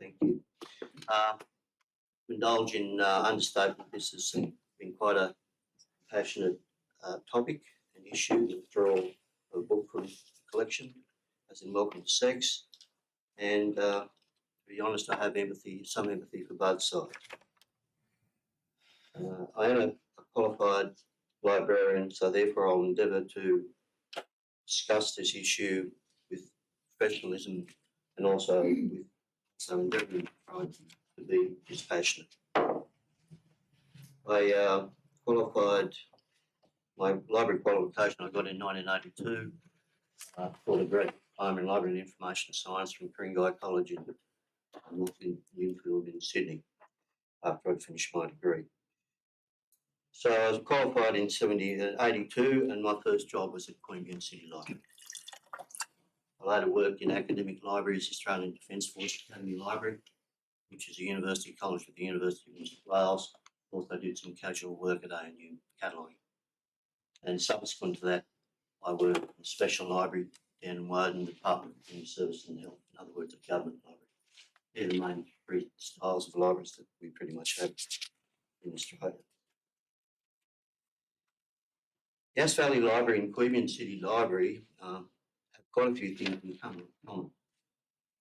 Thank you. To indulge in understatement, this has been quite a passionate topic and issue, the withdrawal of a book from collection, as in Welcome to Sex. And to be honest, I have some empathy for both sides. I am a qualified librarian, so therefore I'll endeavour to discuss this issue with professionalism and also with endeavouring to be dispassionate. I qualified, my library qualification I got in 1982 for the Great Diploma in Library and Information Science from Ku-ring-gai College in North Linfield in Sydney after I'd finished my degree. So I was qualified in 82 and my first job was at Queanbeyan City Library. I later worked in academic libraries, Australian Defence Force Academy Library, which is a university college with the University of New South Wales. Also did some casual work at ANU cataloguing. And subsequent to that, I worked in a special library down in Woden, Department of Community Service and Health, in other words, a government library. They're the main three styles of libraries that we pretty much have in Australia. Yass Valley Library and Queanbeyan City Library have quite a few things in common.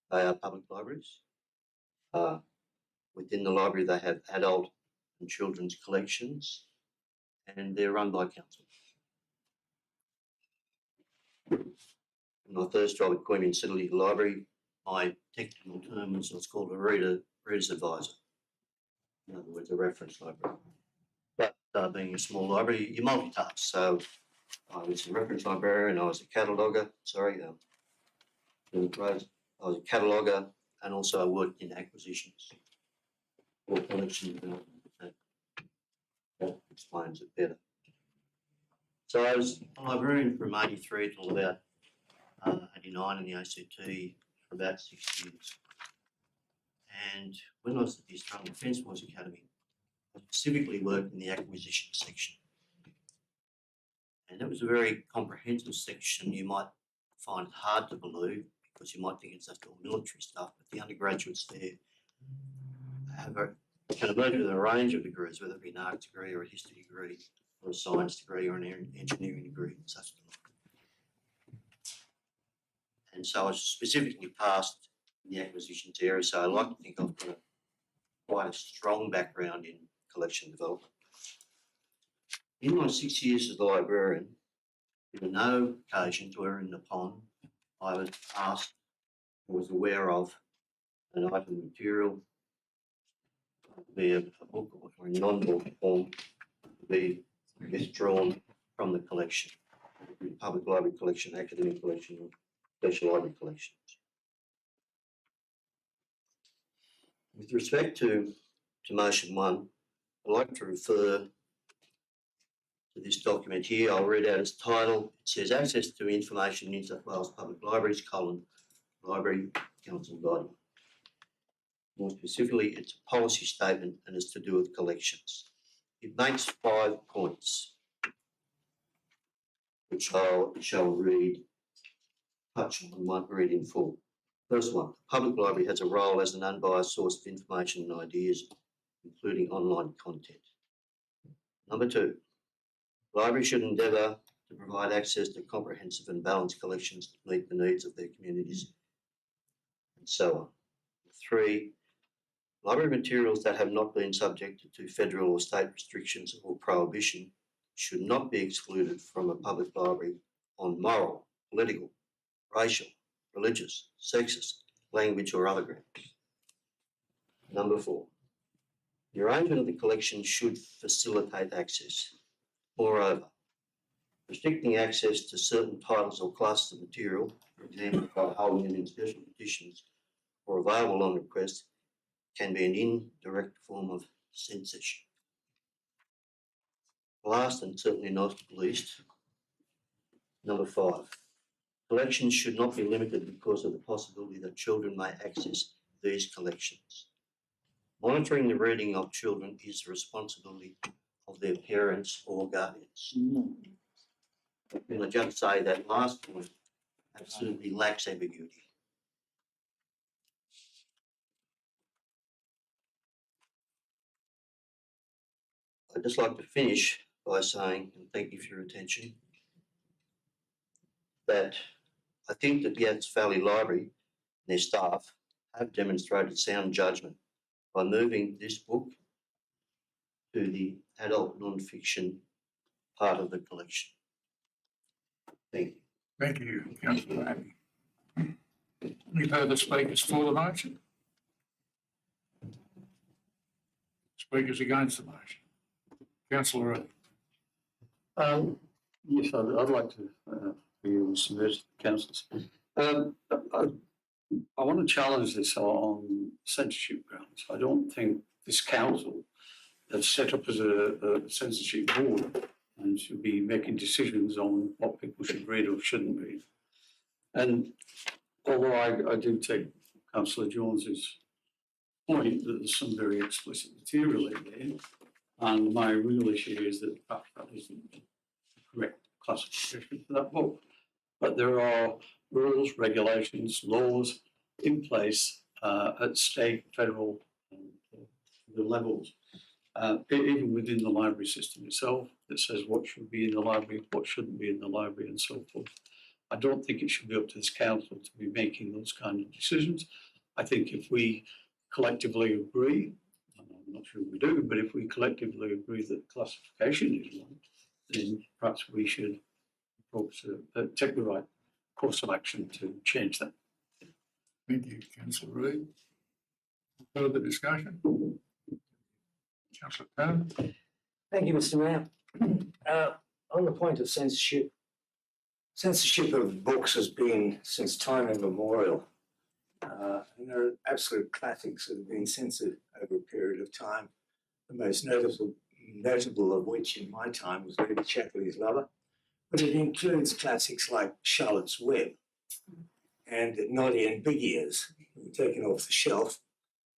They are public libraries. Within the library, they have adult and children's collections, and they're run by council. In my first job at Queanbeyan City Library, my technical term was what's called a reader's advisor. In other words, a reference library. But being a small library, you multitask. So I was a reference librarian, I was a cataloguer, I was a cataloguer, and also I worked in acquisitions or collection development. That explains it better. So I was a librarian from 83 till about 89 in the ACT for about 6 years. And when I was at the Australian Defence Force Academy, I specifically worked in the acquisition section. And it was a very comprehensive section. You might find it hard to believe because you might think it's just all military stuff, but the undergraduates there can emerge with a range of degrees, whether it be an art degree or a history degree or a science degree or an engineering degree and such. And so I was specifically passed in the acquisitions area, so I like to think I've got quite a strong background in collection development. In my 6 years as a librarian, there were no occasions where in the pond I was asked or was aware of an item of material, be a book or a non-book form, to be withdrawn from the collection, public library collection, academic collection, or special library collections. With respect to motion one, I'd like to refer to this document here. I'll read out its title. It says Access to Information in New South Wales Public Libraries, Library Council Guideline. More specifically, it's a policy statement and it's to do with collections. It makes 5 points, which I shall touch on, won't read in full. First one, the public library has a role as an unbiased source of information and ideas, including online content. Number 2, libraries should endeavour to provide access to comprehensive and balanced collections to meet the needs of their communities, and so on. 3, library materials that have not been subjected to federal or state restrictions or prohibition should not be excluded from a public library on moral, political, racial, religious, sexist, language or other grounds. Number 4, the arrangement of the collection should facilitate access. Moreover, restricting access to certain titles or classes of material, for example, by holding them in special editions or available on request, can be an indirect form of censorship. Last and certainly not least, number 5, collections should not be limited because of the possibility that children may access these collections. Monitoring the reading of children is the responsibility of their parents or guardians. Can I just say that last point absolutely lacks ambiguity. I'd just like to finish by saying, and thank you for your attention, that I think that Yass Valley Library and their staff have demonstrated sound judgment by moving this book to the adult non-fiction part of the collection. Thank you. Thank you, councillor Abbey. Any further speakers for the motion? Speakers against the motion? Councillor Abbey. Yes, I'd like to, for you and some councillors. I want to challenge this on censorship grounds. I don't think this council that's set up as a censorship board and should be making decisions on what people should read or shouldn't read. And although I do take Councillor Jones's point that there's some very explicit material in there, and my real issue is that perhaps that isn't the correct classification for that book. But there are rules, regulations, laws in place at state, federal, and the levels, even within the library system itself, that says what should be in the library, what shouldn't be in the library, and so forth. I don't think it should be up to this council to be making those kind of decisions. I think if we collectively agree, and I'm not sure we do, but if we collectively agree that classification is wrong, then perhaps we should take the right course of action to change that. Thank you, councillor Reid. Further discussion? Councillor Cannon. Thank you, Mr. Mayor. On the point of censorship, censorship of books has been since time immemorial. And there are absolute classics that have been censored over a period of time. The most notable of which in my time was Lady Chatterley's Lover, but it includes classics like Charlotte's Web and Noddy and Big Ears, who were taken off the shelf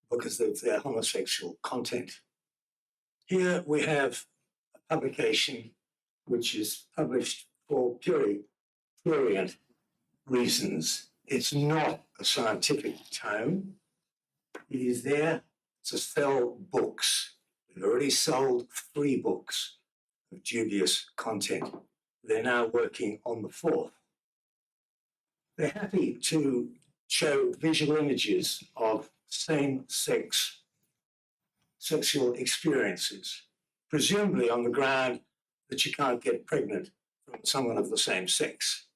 because of their homosexual content. Here we have a publication which is published for prurient reasons. It's not a scientific tome. It is there to sell books. They've already sold 3 books of dubious content. They're now working on the 4th. They're happy to show visual images of same-sex sexual experiences, presumably on the ground that you can't get pregnant from someone of the same sex.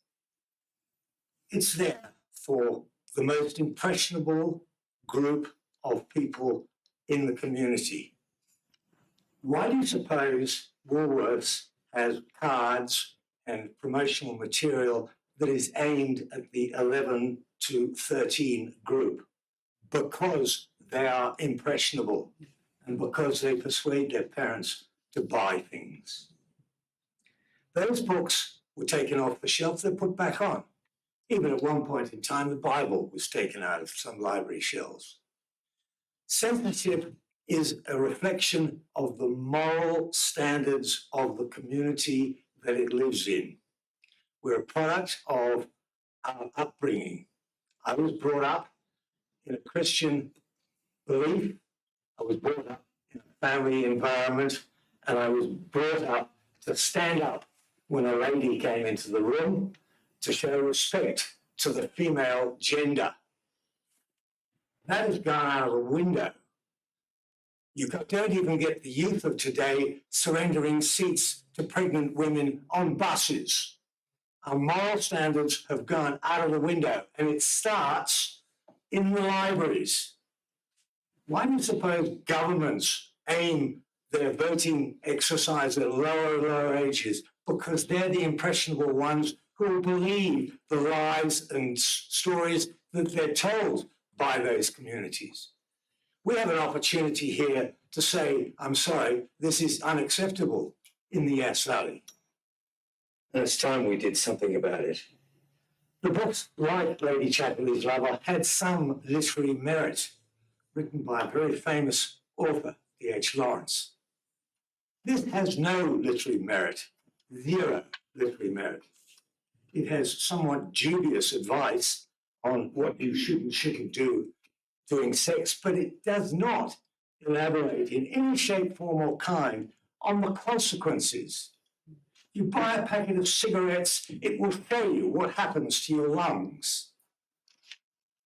It's there for the most impressionable group of people in the community. Why do you suppose Woolworths has cards and promotional material that is aimed at the 11 to 13 group? Because they are impressionable and because they persuade their parents to buy things. Those books were taken off the shelf, they're put back on. Even at one point in time, the Bible was taken out of some library shelves. Censorship is a reflection of the moral standards of the community that it lives in. We're a product of our upbringing. I was brought up in a Christian belief. I was brought up in a family environment, and I was brought up to stand up when a lady came into the room to show respect to the female gender. That has gone out of the window. You don't even get the youth of today surrendering seats to pregnant women on buses. Our moral standards have gone out of the window, and it starts in the libraries. Why do you suppose governments aim their voting exercise at lower and lower ages? Because they're the impressionable ones who will believe the lies and stories that they're told by those communities. We have an opportunity here to say, I'm sorry, this is unacceptable in the Yass Valley. And it's time we did something about it. The books, like Lady Chatterley's Lover, had some literary merit, written by a very famous author, D.H. Lawrence. This has no literary merit, zero literary merit. It has somewhat dubious advice on what you should and shouldn't do during sex, but it does not elaborate in any shape, form, or kind on the consequences. You buy a packet of cigarettes, it will show you what happens to your lungs.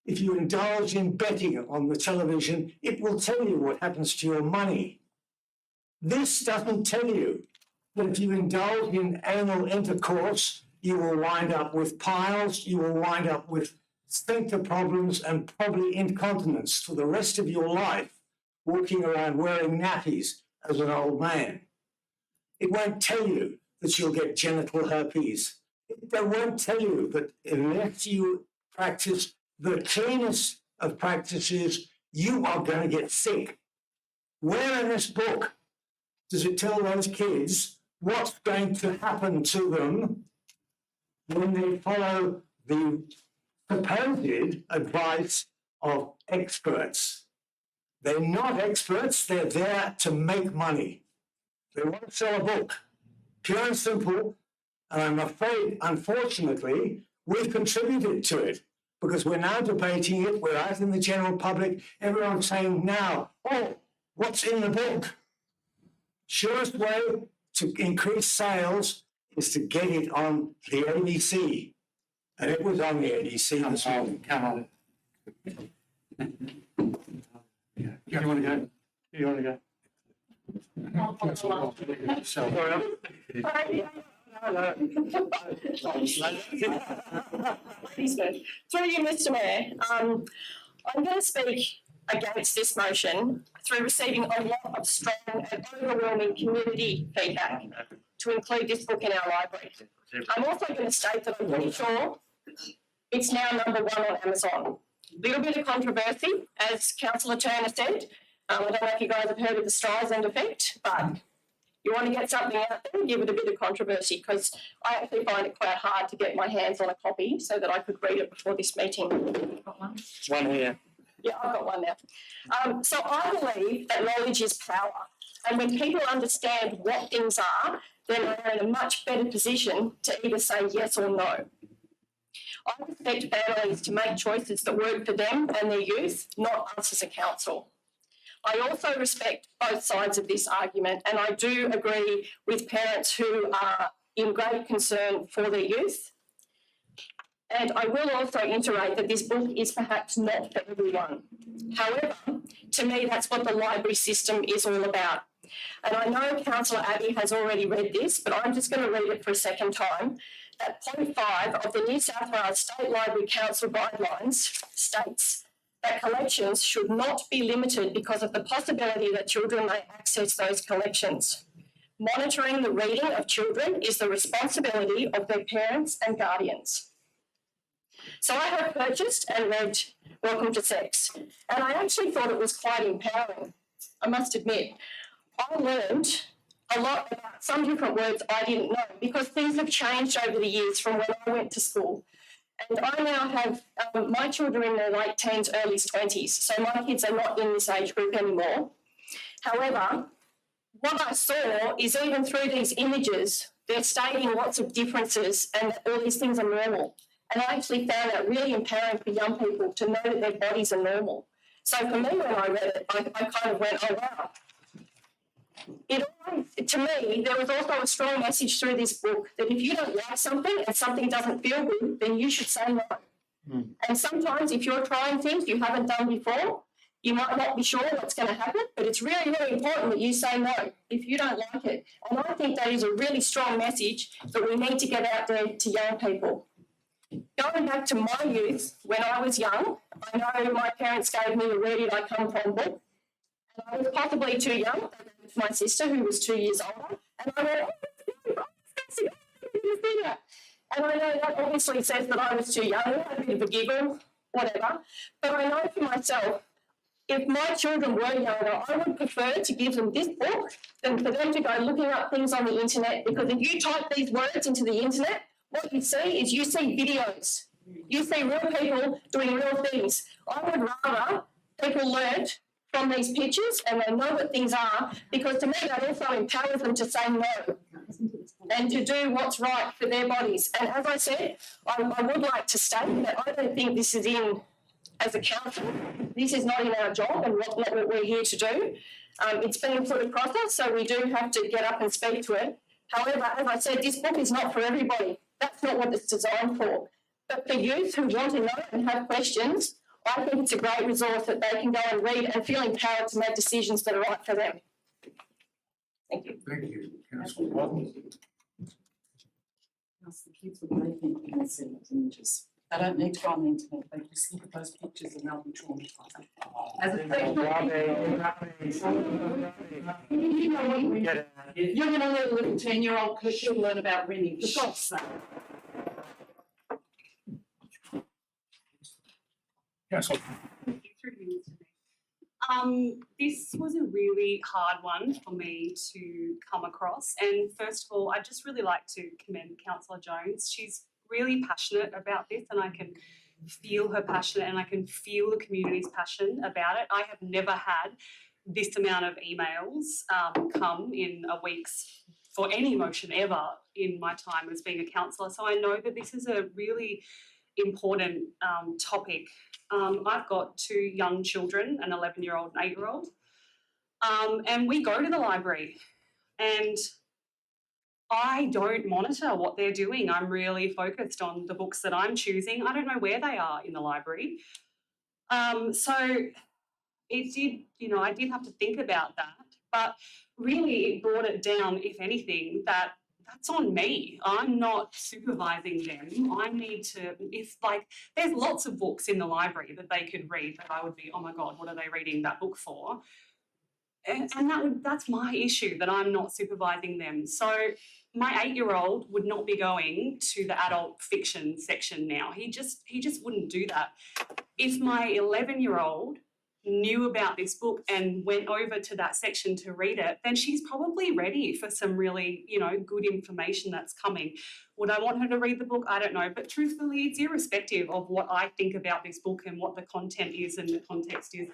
If you indulge in betting on the television, it will tell you what happens to your money. This doesn't tell you that if you indulge in anal intercourse, you will wind up with piles, you will wind up with sphincter problems and probably incontinence for the rest of your life, walking around wearing nappies as an old man. It won't tell you that you'll get genital herpes. It won't tell you that unless you practice the cleanest of practices, you are going to get sick. Where in this book does it tell those kids what's going to happen to them when they follow the supposed advice of experts? They're not experts, they're there to make money. They want to sell a book, pure and simple, and I'm afraid, unfortunately, we've contributed to it because we're now debating it, we're out in the general public, everyone's saying now, oh, what's in the book? Surest way to increase sales is to get it on the ABC. And it was on the ABC this morning. Come on. You want to go? You want to go? Through you, Mr. Mayor, I'm going to speak against this motion through receiving a lot of strong and overwhelming community feedback to include this book in our library. I'm also going to state that I'm pretty sure it's now number 1 on Amazon. Little bit of controversy, as Councillor Turner said. I don't know if you guys have heard of the Streisand effect, but you want to get something out there, give it a bit of controversy, because I actually find it quite hard to get my hands on a copy so that I could read it before this meeting. Got one? One here. Yeah, I've got one now. So I believe that knowledge is power. And when people understand what things are, then they're in a much better position to either say yes or no. I expect families to make choices that work for them and their youth, not us as a council. I also respect both sides of this argument, and I do agree with parents who are in great concern for their youth. And I will also iterate that this book is perhaps not for everyone. However, to me, that's what the library system is all about. And I know Councillor Abbey has already read this, but I'm just going to read it for a second time. That point 5 of the New South Wales State Library Council guidelines states that collections should not be limited because of the possibility that children may access those collections. Monitoring the reading of children is the responsibility of their parents and guardians. So I have purchased and read Welcome to Sex, and I actually thought it was quite empowering, I must admit. I learned a lot about some different words I didn't know because things have changed over the years from when I went to school. And I now have my children in their late teens, early 20s, so my kids are not in this age group anymore. However, what I saw is even through these images, they're stating lots of differences and that all these things are normal. And I actually found that really empowering for young people to know that their bodies are normal. So for me, when I read it, I kind of went, oh, wow. To me, there was also a strong message through this book that if you don't like something and something doesn't feel good, then you should say no. And sometimes if you're trying things you haven't done before, you might not be sure what's going to happen, but it's really, really important that you say no if you don't like it. And I think that is a really strong message that we need to get out there to young people. Going back to my youth, when I was young, I know my parents gave me the Where Did I Come From book, And I was possibly too young, with my sister who was 2 years older, and I went, and I know that obviously says that I was too young, a bit of a giggle, whatever, but I know for myself, if my children were younger, I would prefer to give them this book than for them to go looking up things on the internet, because if you type these words into the internet, what you see is you see videos. You see real people doing real things. I would rather people learnt from these pictures and they know what things are, because to me that also empowers them to say no and to do what's right for their bodies. And as I said, I would like to state that I don't think this is in, as a council, this is not in our job and what we're here to do. It's been put across us, so we do have to get up and speak to it. However, as I said, this book is not for everybody. That's not what it's designed for. But for youth who want to know and have questions, I think it's a great resource that they can go and read and feel empowered to make decisions that are right for them. Thank you. Thank you, councillor Watton. The kids would make can see those images. They don't need to go on the internet, they just look at those pictures and they'll be traumatised. As a you're going to let a little 10-year-old kid learn about reading, for God's sake. Councillor. This was a really hard one for me to come across. And first of all, I'd just really like to commend Councillor Jones. She's really passionate about this, and I can feel her passion and I can feel the community's passion about it. I have never had this amount of emails come in a week's for any motion ever in my time as being a councillor. So I know that this is a really important topic. I've got 2 young children, an 11-year-old and 8-year-old, and we go to the library and I don't monitor what they're doing. I'm really focused on the books that I'm choosing. I don't know where they are in the library. So it did, I did have to think about that, but really it brought it down, if anything, that's on me. I'm not supervising them. I need to, there's lots of books in the library that they could read that I would be, oh my God, what are they reading that book for? And that's my issue, that I'm not supervising them. So my 8-year-old would not be going to the adult fiction section now. He just wouldn't do that. If my 11-year-old knew about this book and went over to that section to read it, then she's probably ready for some really, good information that's coming. Would I want her to read the book? I don't know. But truthfully, it's irrespective of what I think about this book and what the content is and the context is.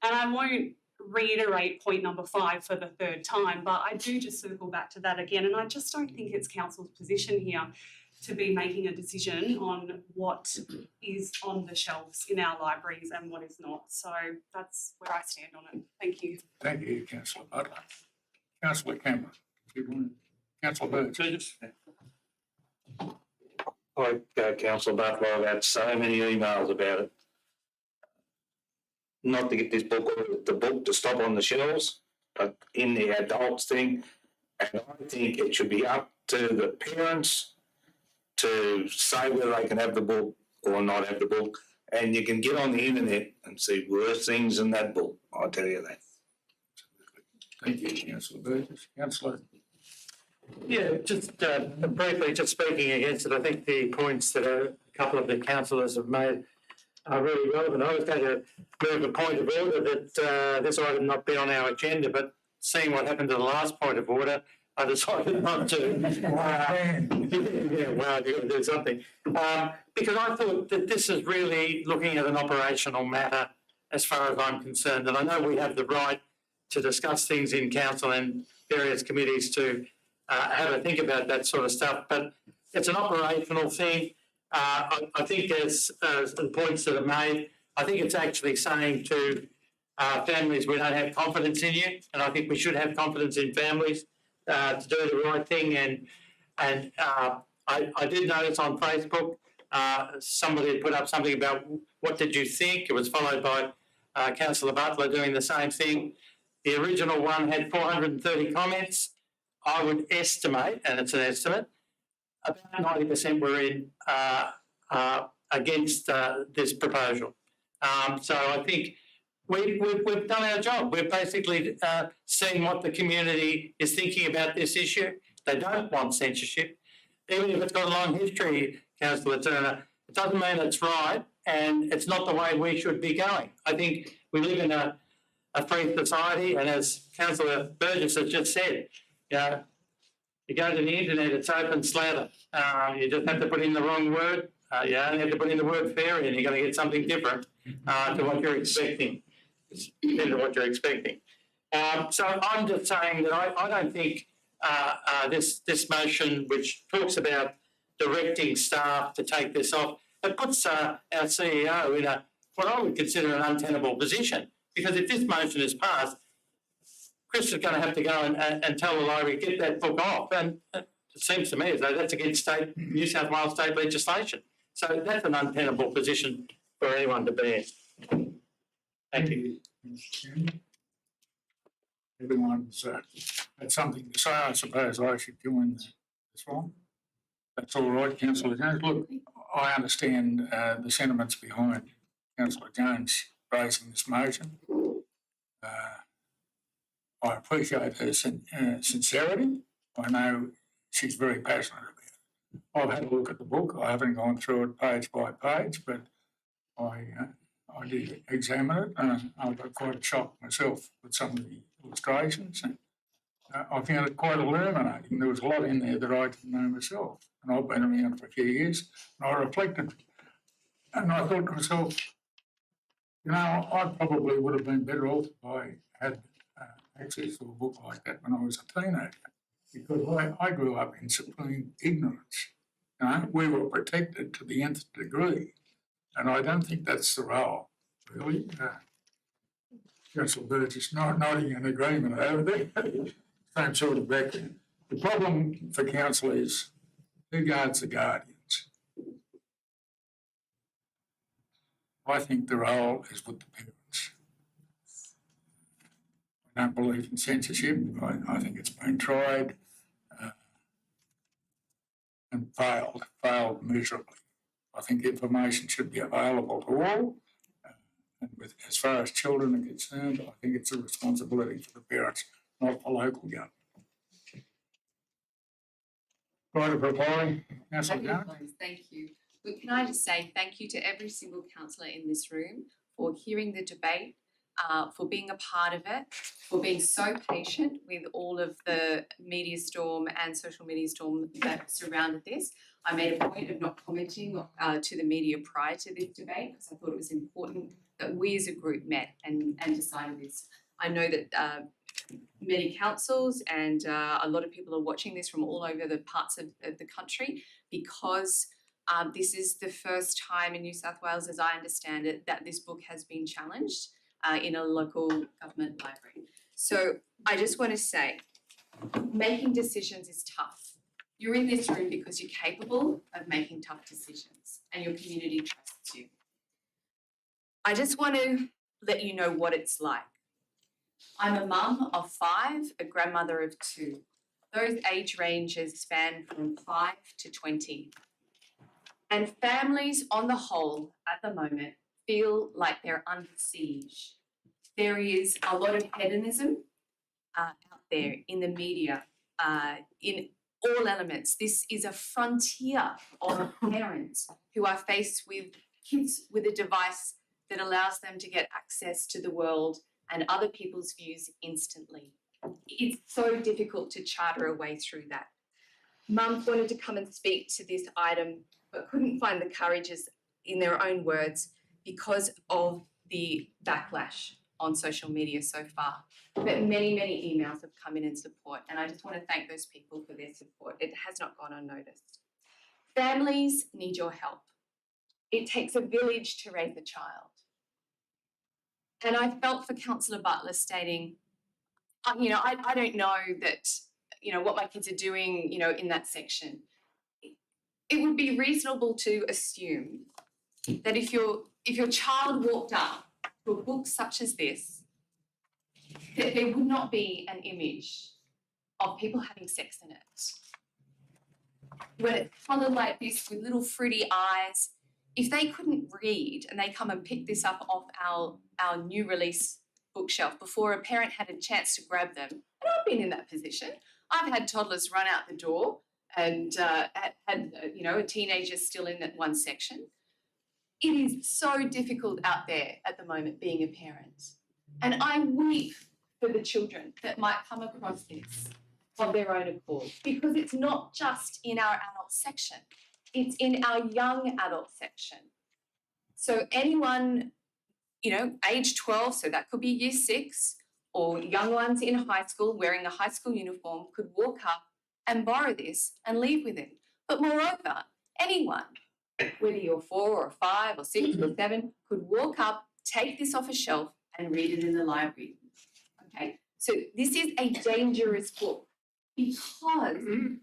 And I won't reiterate point number 5 for the 3rd time, but I do just circle back to that again. And I just don't think it's council's position here to be making a decision on what is on the shelves in our libraries and what is not. So that's where I stand on it. Thank you. Thank you, councillor Butler. Councillor Cameron. Councillor Burgess. Like councillor Butler, I've had so many emails about it. Not to get this book, the book to stop on the shelves, but in the adults thing. And I think it should be up to the parents to say whether they can have the book or not have the book. And you can get on the internet and see worse things than that book, I'll tell you that. Thank you, councillor Burgess. Councillor. Yeah, just briefly, just speaking against it, I think the points that a couple of the councillors have made are really relevant. I was going to move a point of order that this item not be on our agenda, but seeing what happened to the last point of order, I decided not to. Yeah, well, you've got to do something. Because I thought that this is really looking at an operational matter as far as I'm concerned. And I know we have the right to discuss things in council and various committees to have a think about that sort of stuff, but it's an operational thing. I think there's some points that are made. I think it's actually saying to families, we don't have confidence in you, and I think we should have confidence in families to do the right thing. And I did notice on Facebook somebody had put up something about what did you think? It was followed by Councillor Butler doing the same thing. The original one had 430 comments. I would estimate, and it's an estimate, about 90% were in against this proposal. So I think we've done our job. We've basically seen what the community is thinking about this issue. They don't want censorship. Even if it's got a long history, Councillor Turner, it doesn't mean it's right, and it's not the way we should be going. I think we live in a free society, and as Councillor Burgess has just said, you go to the internet, it's open slather. You just have to put in the wrong word. You only have to put in the word fairy, and you're going to get something different to what you're expecting. So I'm just saying that I don't think this motion, which talks about directing staff to take this off, it puts our CEO in what I would consider an untenable position. Because if this motion is passed, Chris is going to have to go and tell the library, get that book off. And it seems to me as though that's against New South Wales state legislation. So that's an untenable position for anyone to be in. Thank you. Everyone's had something to say. I suppose I should join this one. That's all right, Councillor Jones. Look, I understand the sentiments behind Councillor Jones raising this motion. I appreciate her sincerity. I know she's very passionate about it. I've had a look at the book. I haven't gone through it page by page, but I did examine it, and I got quite shocked myself with some of the illustrations. And I found it quite illuminating. There was a lot in there that I didn't know myself, and I've been around for a few years. And I reflected, and I thought to myself, I probably would have been better off if I had access to a book like that when I was a teenager, because I grew up in supreme ignorance. We were protected to the nth degree, and I don't think that's the role, really. Councillor Burgess nodding in agreement over there, same sort of background. The problem for council is who guards the guardians. I think the role is with the parents. I don't believe in censorship. I think it's been tried and failed miserably. I think information should be available to all. And as far as children are concerned, I think it's a responsibility for the parents, not the local government. Right of reply, Councillor Jones. Thank you. But can I just say thank you to every single councillor in this room for hearing the debate, for being a part of it, for being so patient with all of the media storm and social media storm that surrounded this. I made a point of not commenting to the media prior to this debate because I thought it was important that we as a group met and decided this. I know that many councils and a lot of people are watching this from all over the parts of the country because this is the first time in New South Wales, as I understand it, that this book has been challenged in a local government library. So I just want to say, making decisions is tough. You're in this room because you're capable of making tough decisions and your community trusts you. I just want to let you know what it's like. I'm a mum of 5, a grandmother of 2. Those age ranges span from 5 to 20. And families on the whole at the moment feel like they're under siege. There is a lot of hedonism out there in the media, in all elements. This is a frontier of parents who are faced with kids with a device that allows them to get access to the world and other people's views instantly. It's so difficult to charter a way through that. Mums wanted to come and speak to this item but couldn't find the courage, in their own words, because of the backlash on social media so far. But many, many emails have come in support, and I just want to thank those people for their support. It has not gone unnoticed. Families need your help. It takes a village to raise a child. And I felt for Councillor Butler stating, I don't know that, what my kids are doing, in that section. It would be reasonable to assume that if your child walked up to a book such as this, that there would not be an image of people having sex in it. When it's coloured like this with little fruity eyes, if they couldn't read and they come and pick this up off our new release bookshelf before a parent had a chance to grab them, and I've been in that position. I've had toddlers run out the door and had a teenager still in that one section. It is so difficult out there at the moment being a parent. And I weep for the children that might come across this of their own accord, because it's not just in our adult section, it's in our young adult section. So anyone, age 12, so that could be year 6, or young ones in high school wearing a high school uniform could walk up and borrow this and leave with it. But moreover, anyone, whether you're 4 or 5 or 6 or 7, could walk up, take this off a shelf and read it in the library. Okay, so this is a dangerous book because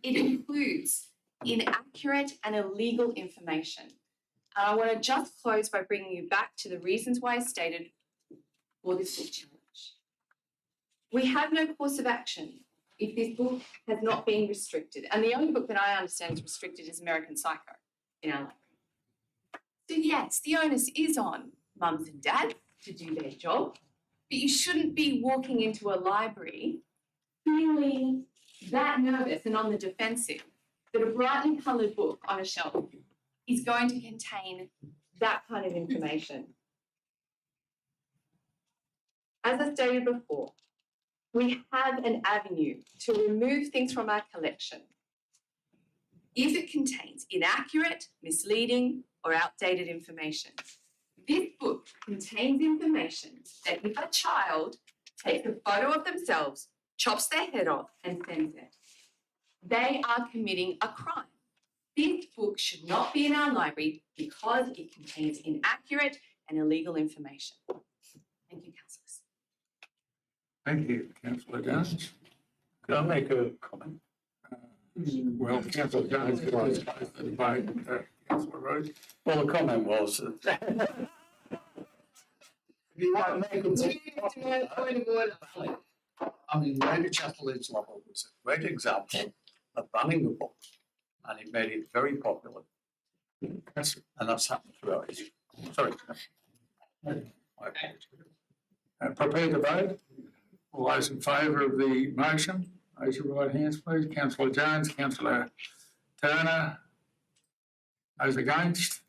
it includes inaccurate and illegal information. And I want to just close by bringing you back to the reasons why I stated for this book challenge. We have no course of action if this book has not been restricted. And the only book that I understand is restricted is American Psycho in our library. So yes, the onus is on mums and dads to do their job, but you shouldn't be walking into a library feeling that nervous and on the defensive that a brightly coloured book on a shelf is going to contain that kind of information. As I stated before, we have an avenue to remove things from our collection if it contains inaccurate, misleading, or outdated information. This book contains information that if a child takes a photo of themselves, chops their head off, and sends it, they are committing a crime. This book should not be in our library because it contains inaccurate and illegal information. Thank you, councillors. Thank you, Councillor Jones. Can I make a comment? Well, Councillor Jones, close the debate. Councillor Rose. Well, the comment was that You want to make a Point of order. I mean, Lady Chatterley's novel was a great example of banning the book, and it made it very popular. And that's happened throughout history. Sorry. My apologies. Prepare to vote. All those in favour of the motion, raise your right hands, please. Councillor Jones, Councillor Turner. Those against?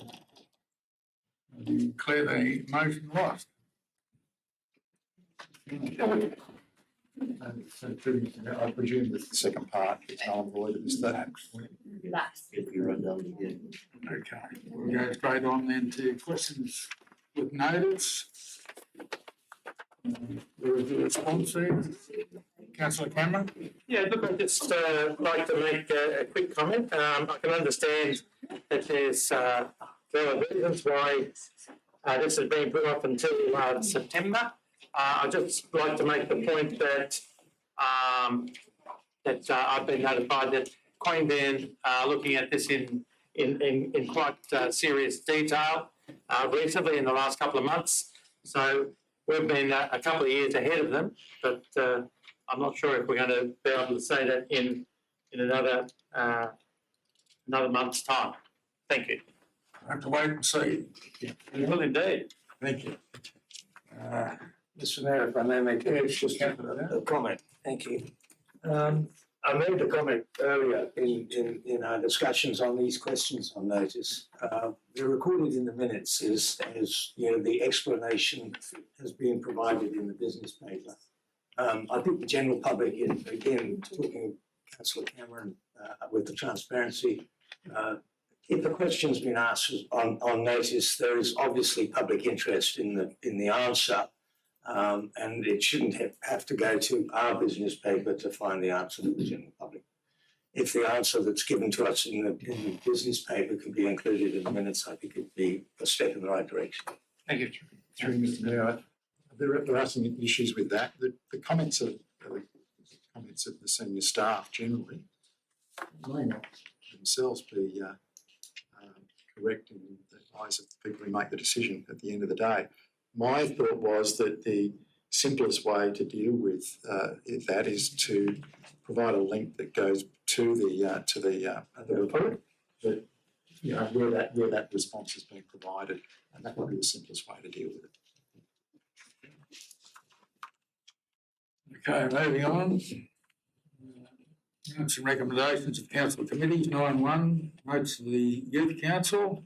I declare the motion lost. I presume that the second part is null and void, is that? If you run down again. Okay, we'll go straight on then to questions with notice. There is a response there. Councillor Cameron? Yeah, look, I'd just like to make a quick comment. I can understand that there are reasons why this has been put off until September. I'd just like to make the point that I've been notified that Queanbeyan are looking at this in quite serious detail recently in the last couple of months. So we've been a couple of years ahead of them, but I'm not sure if we're going to be able to say that in another month's time. Thank you. I have to wait and see. You will indeed. Thank you. Mr. Mayor, if I may make a comment, thank you. I made a comment earlier in our discussions on these questions on notice. They're recorded in the minutes as the explanation has been provided in the business paper. I think the general public, again, talking to Councillor Cameron with the transparency, if a question's been asked on notice, there is obviously public interest in the answer. And it shouldn't have to go to our business paper to find the answer to the general public. If the answer that's given to us in the business paper can be included in the minutes, I think it'd be a step in the right direction. Thank you. Through Mr. Mayor, there are some issues with that. The comments of the senior staff generally may not themselves be correct in the eyes of the people who make the decision at the end of the day. My thought was that the simplest way to deal with that is to provide a link that goes to the report that where that response has been provided, and that would be the simplest way to deal with it. Okay, moving on. Minutes and recommendations of council committees, 9.1, notes of the youth council.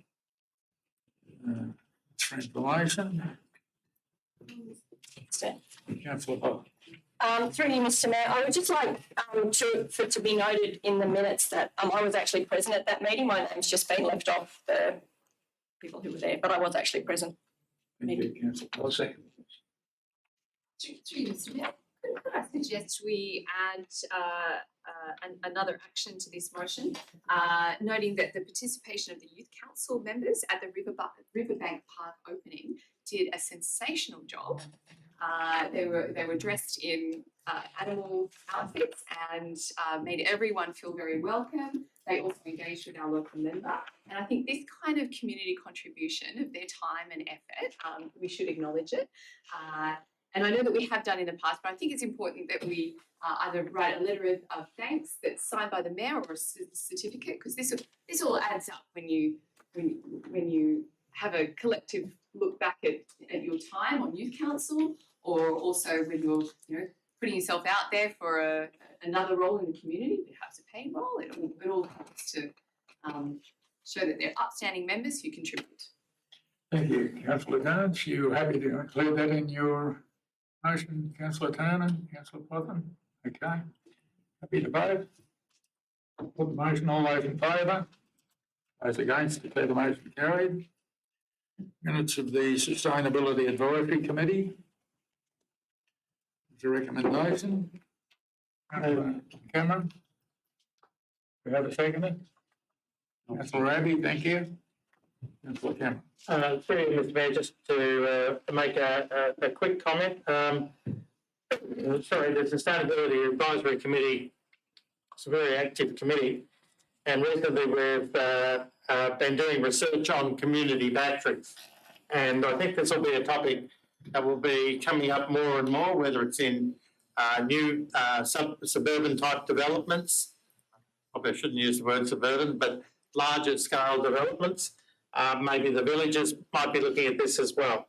It's for information. Councillor Hall. Through you, Mr Mayor, I would just like for it to be noted in the minutes that I was actually present at that meeting. My name's just been left off the people who were there, but I was actually present. Thank you, councillor Hall. Second. Through you, Mr Mayor, could I suggest we add another action to this motion, noting that the participation of the youth council members at the Riverbank Park opening did a sensational job. They were dressed in animal outfits and made everyone feel very welcome. They also engaged with our local member, and I think this kind of community contribution of their time and effort, we should acknowledge it. And I know that we have done in the past, but I think it's important that we either write a letter of thanks that's signed by the mayor or a certificate, because this all adds up when you have a collective look back at your time on youth council, or also when you're putting yourself out there for another role in the community, perhaps a paid role. It all helps to show that they're upstanding members who contribute. Thank you, councillor Gants. You happy to include that in your motion, councillor Turner, councillor Potham? Okay. Happy to vote? Put the motion, all those in favour? Those against, declare the motion carried. Minutes of the Sustainability Advisory Committee. There's a recommendation. Cameron? We have a second? Councillor Abbey, thank you. Councillor Cameron. Through you, Mr Mayor, just to make a quick comment. Sorry, the Sustainability Advisory Committee is a very active committee, and recently we've been doing research on community batteries. And I think this will be a topic that will be coming up more and more, whether it's in new suburban type developments. Probably I shouldn't use the word suburban, but larger scale developments. Maybe the villages might be looking at this as well.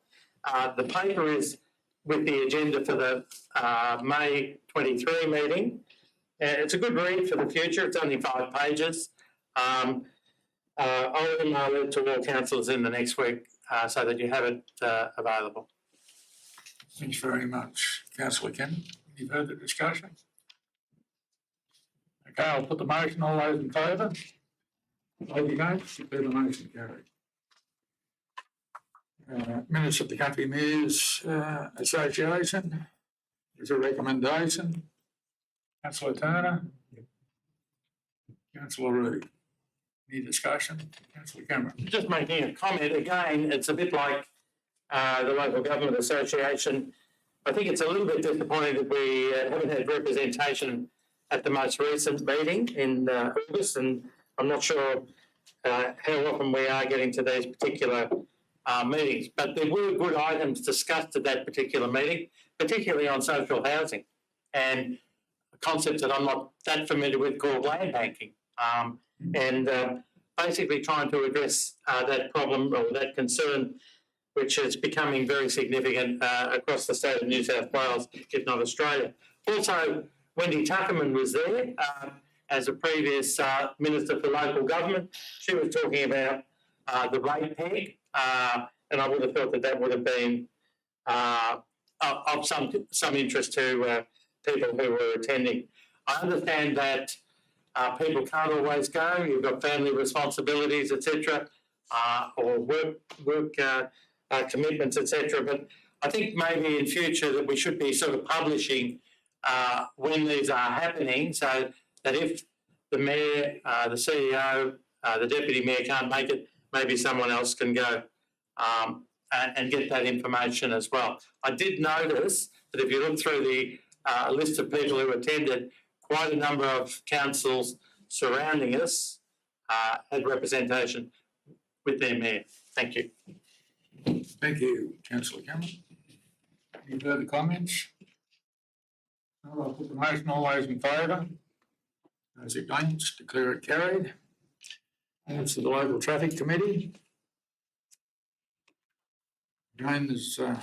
The paper is with the agenda for the May 23 meeting. It's a good read for the future. It's only 5 pages. I'll email it to all councillors in the next week so that you have it available. Thanks very much, councillor Cameron. Any further discussion? Okay, I'll put the motion. All those in favour? Those against, declare the motion carried. Minutes of the Country Mayors Association. There's a recommendation. Councillor Turner. Councillor Reid. Any discussion? Councillor Cameron. Just making a comment again, it's a bit like the Local Government Association. I think it's a little bit disappointing that we haven't had representation at the most recent meeting in August, and I'm not sure how often we are getting to these particular meetings. But there were good items discussed at that particular meeting, particularly on social housing and a concept that I'm not that familiar with called land banking. Basically trying to address that problem or that concern, which is becoming very significant across the state of New South Wales, if not Australia. Also, Wendy Tuckerman was there as a previous Minister for Local Government. She was talking about the rate peg, and I would have thought that would have been of some interest to people who were attending. I understand that people can't always go. You've got family responsibilities, etc., or work commitments, etc. But I think maybe in future that we should be sort of publishing when these are happening, so that if the mayor, the CEO, the deputy mayor can't make it, maybe someone else can go and get that information as well. I did notice that if you look through the list of people who attended, quite a number of councils surrounding us had representation with their mayor. Thank you. Thank you, Councillor Cameron. Any further comments? No, I'll put the motion. All those in favour? Those against, declare it carried. That's the local traffic committee. Again, there's a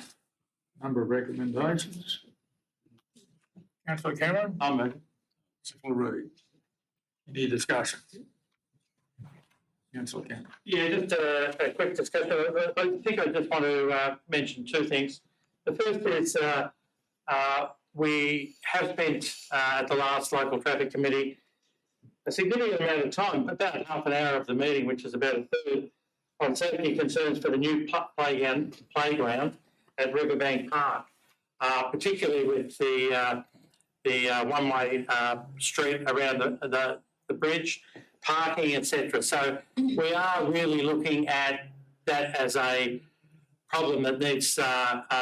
number of recommendations. Councillor Cameron? I'll move. Councillor Reid? Any discussion? Councillor Cameron? Yeah, just a quick discussion. I think I just want to mention two things. The first is we have spent at the last local traffic committee a significant amount of time, about half an hour of the meeting, which is about a third, on safety concerns for the new playground at Riverbank Park, particularly with the one-way street around the bridge, parking, etc. So we are really looking at that as a problem that needs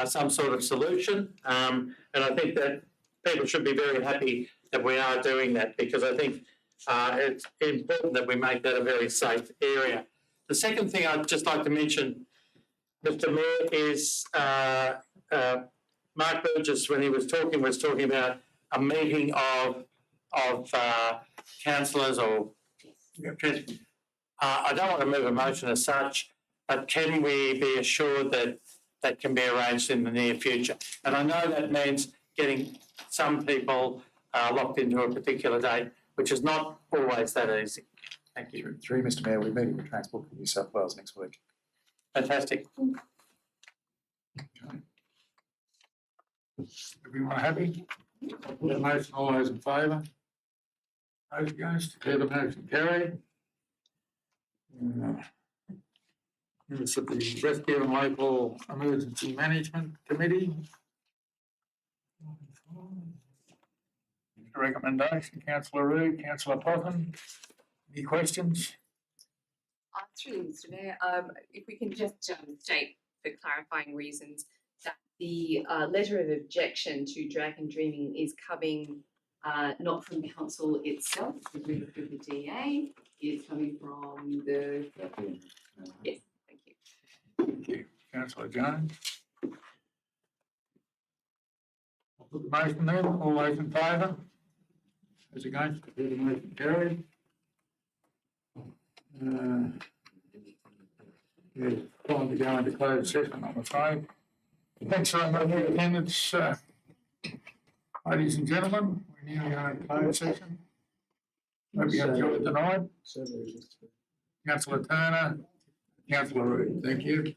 some sort of solution. And I think that people should be very happy that we are doing that, because I think it's important that we make that a very safe area. The second thing I'd just like to mention, Mr. Mayor, is Mark Burgess, when he was talking about a meeting of councillors or I don't want to move a motion as such, but can we be assured that that can be arranged in the near future? And I know that means getting some people locked into a particular date, which is not always that easy. Thank you. Through Mr Mayor, we're meeting with Transport for New South Wales next week. Fantastic. Everyone happy? The motion, all those in favour? Those against, declare the motion carried. Minutes of the Rescue and Local Emergency Management Committee. Recommendation, Councillor Reid, Councillor Potham. Any questions? Through you, Mr. Mayor, if we can just state for clarifying reasons that the letter of objection to drag and dreaming is coming not from the council itself, it's coming from the DA, it's coming from the. Yes, thank you. Thank you. Councillor Jones. I'll put the motion then, all those in favour? Those against, declare the motion carried. Yeah, time to go into closed session, I'm afraid. Thanks very much for your attendance, ladies and gentlemen. We're nearly going into closed session. Hope you enjoyed the night. Councillor Turner, Councillor Reid, thank you.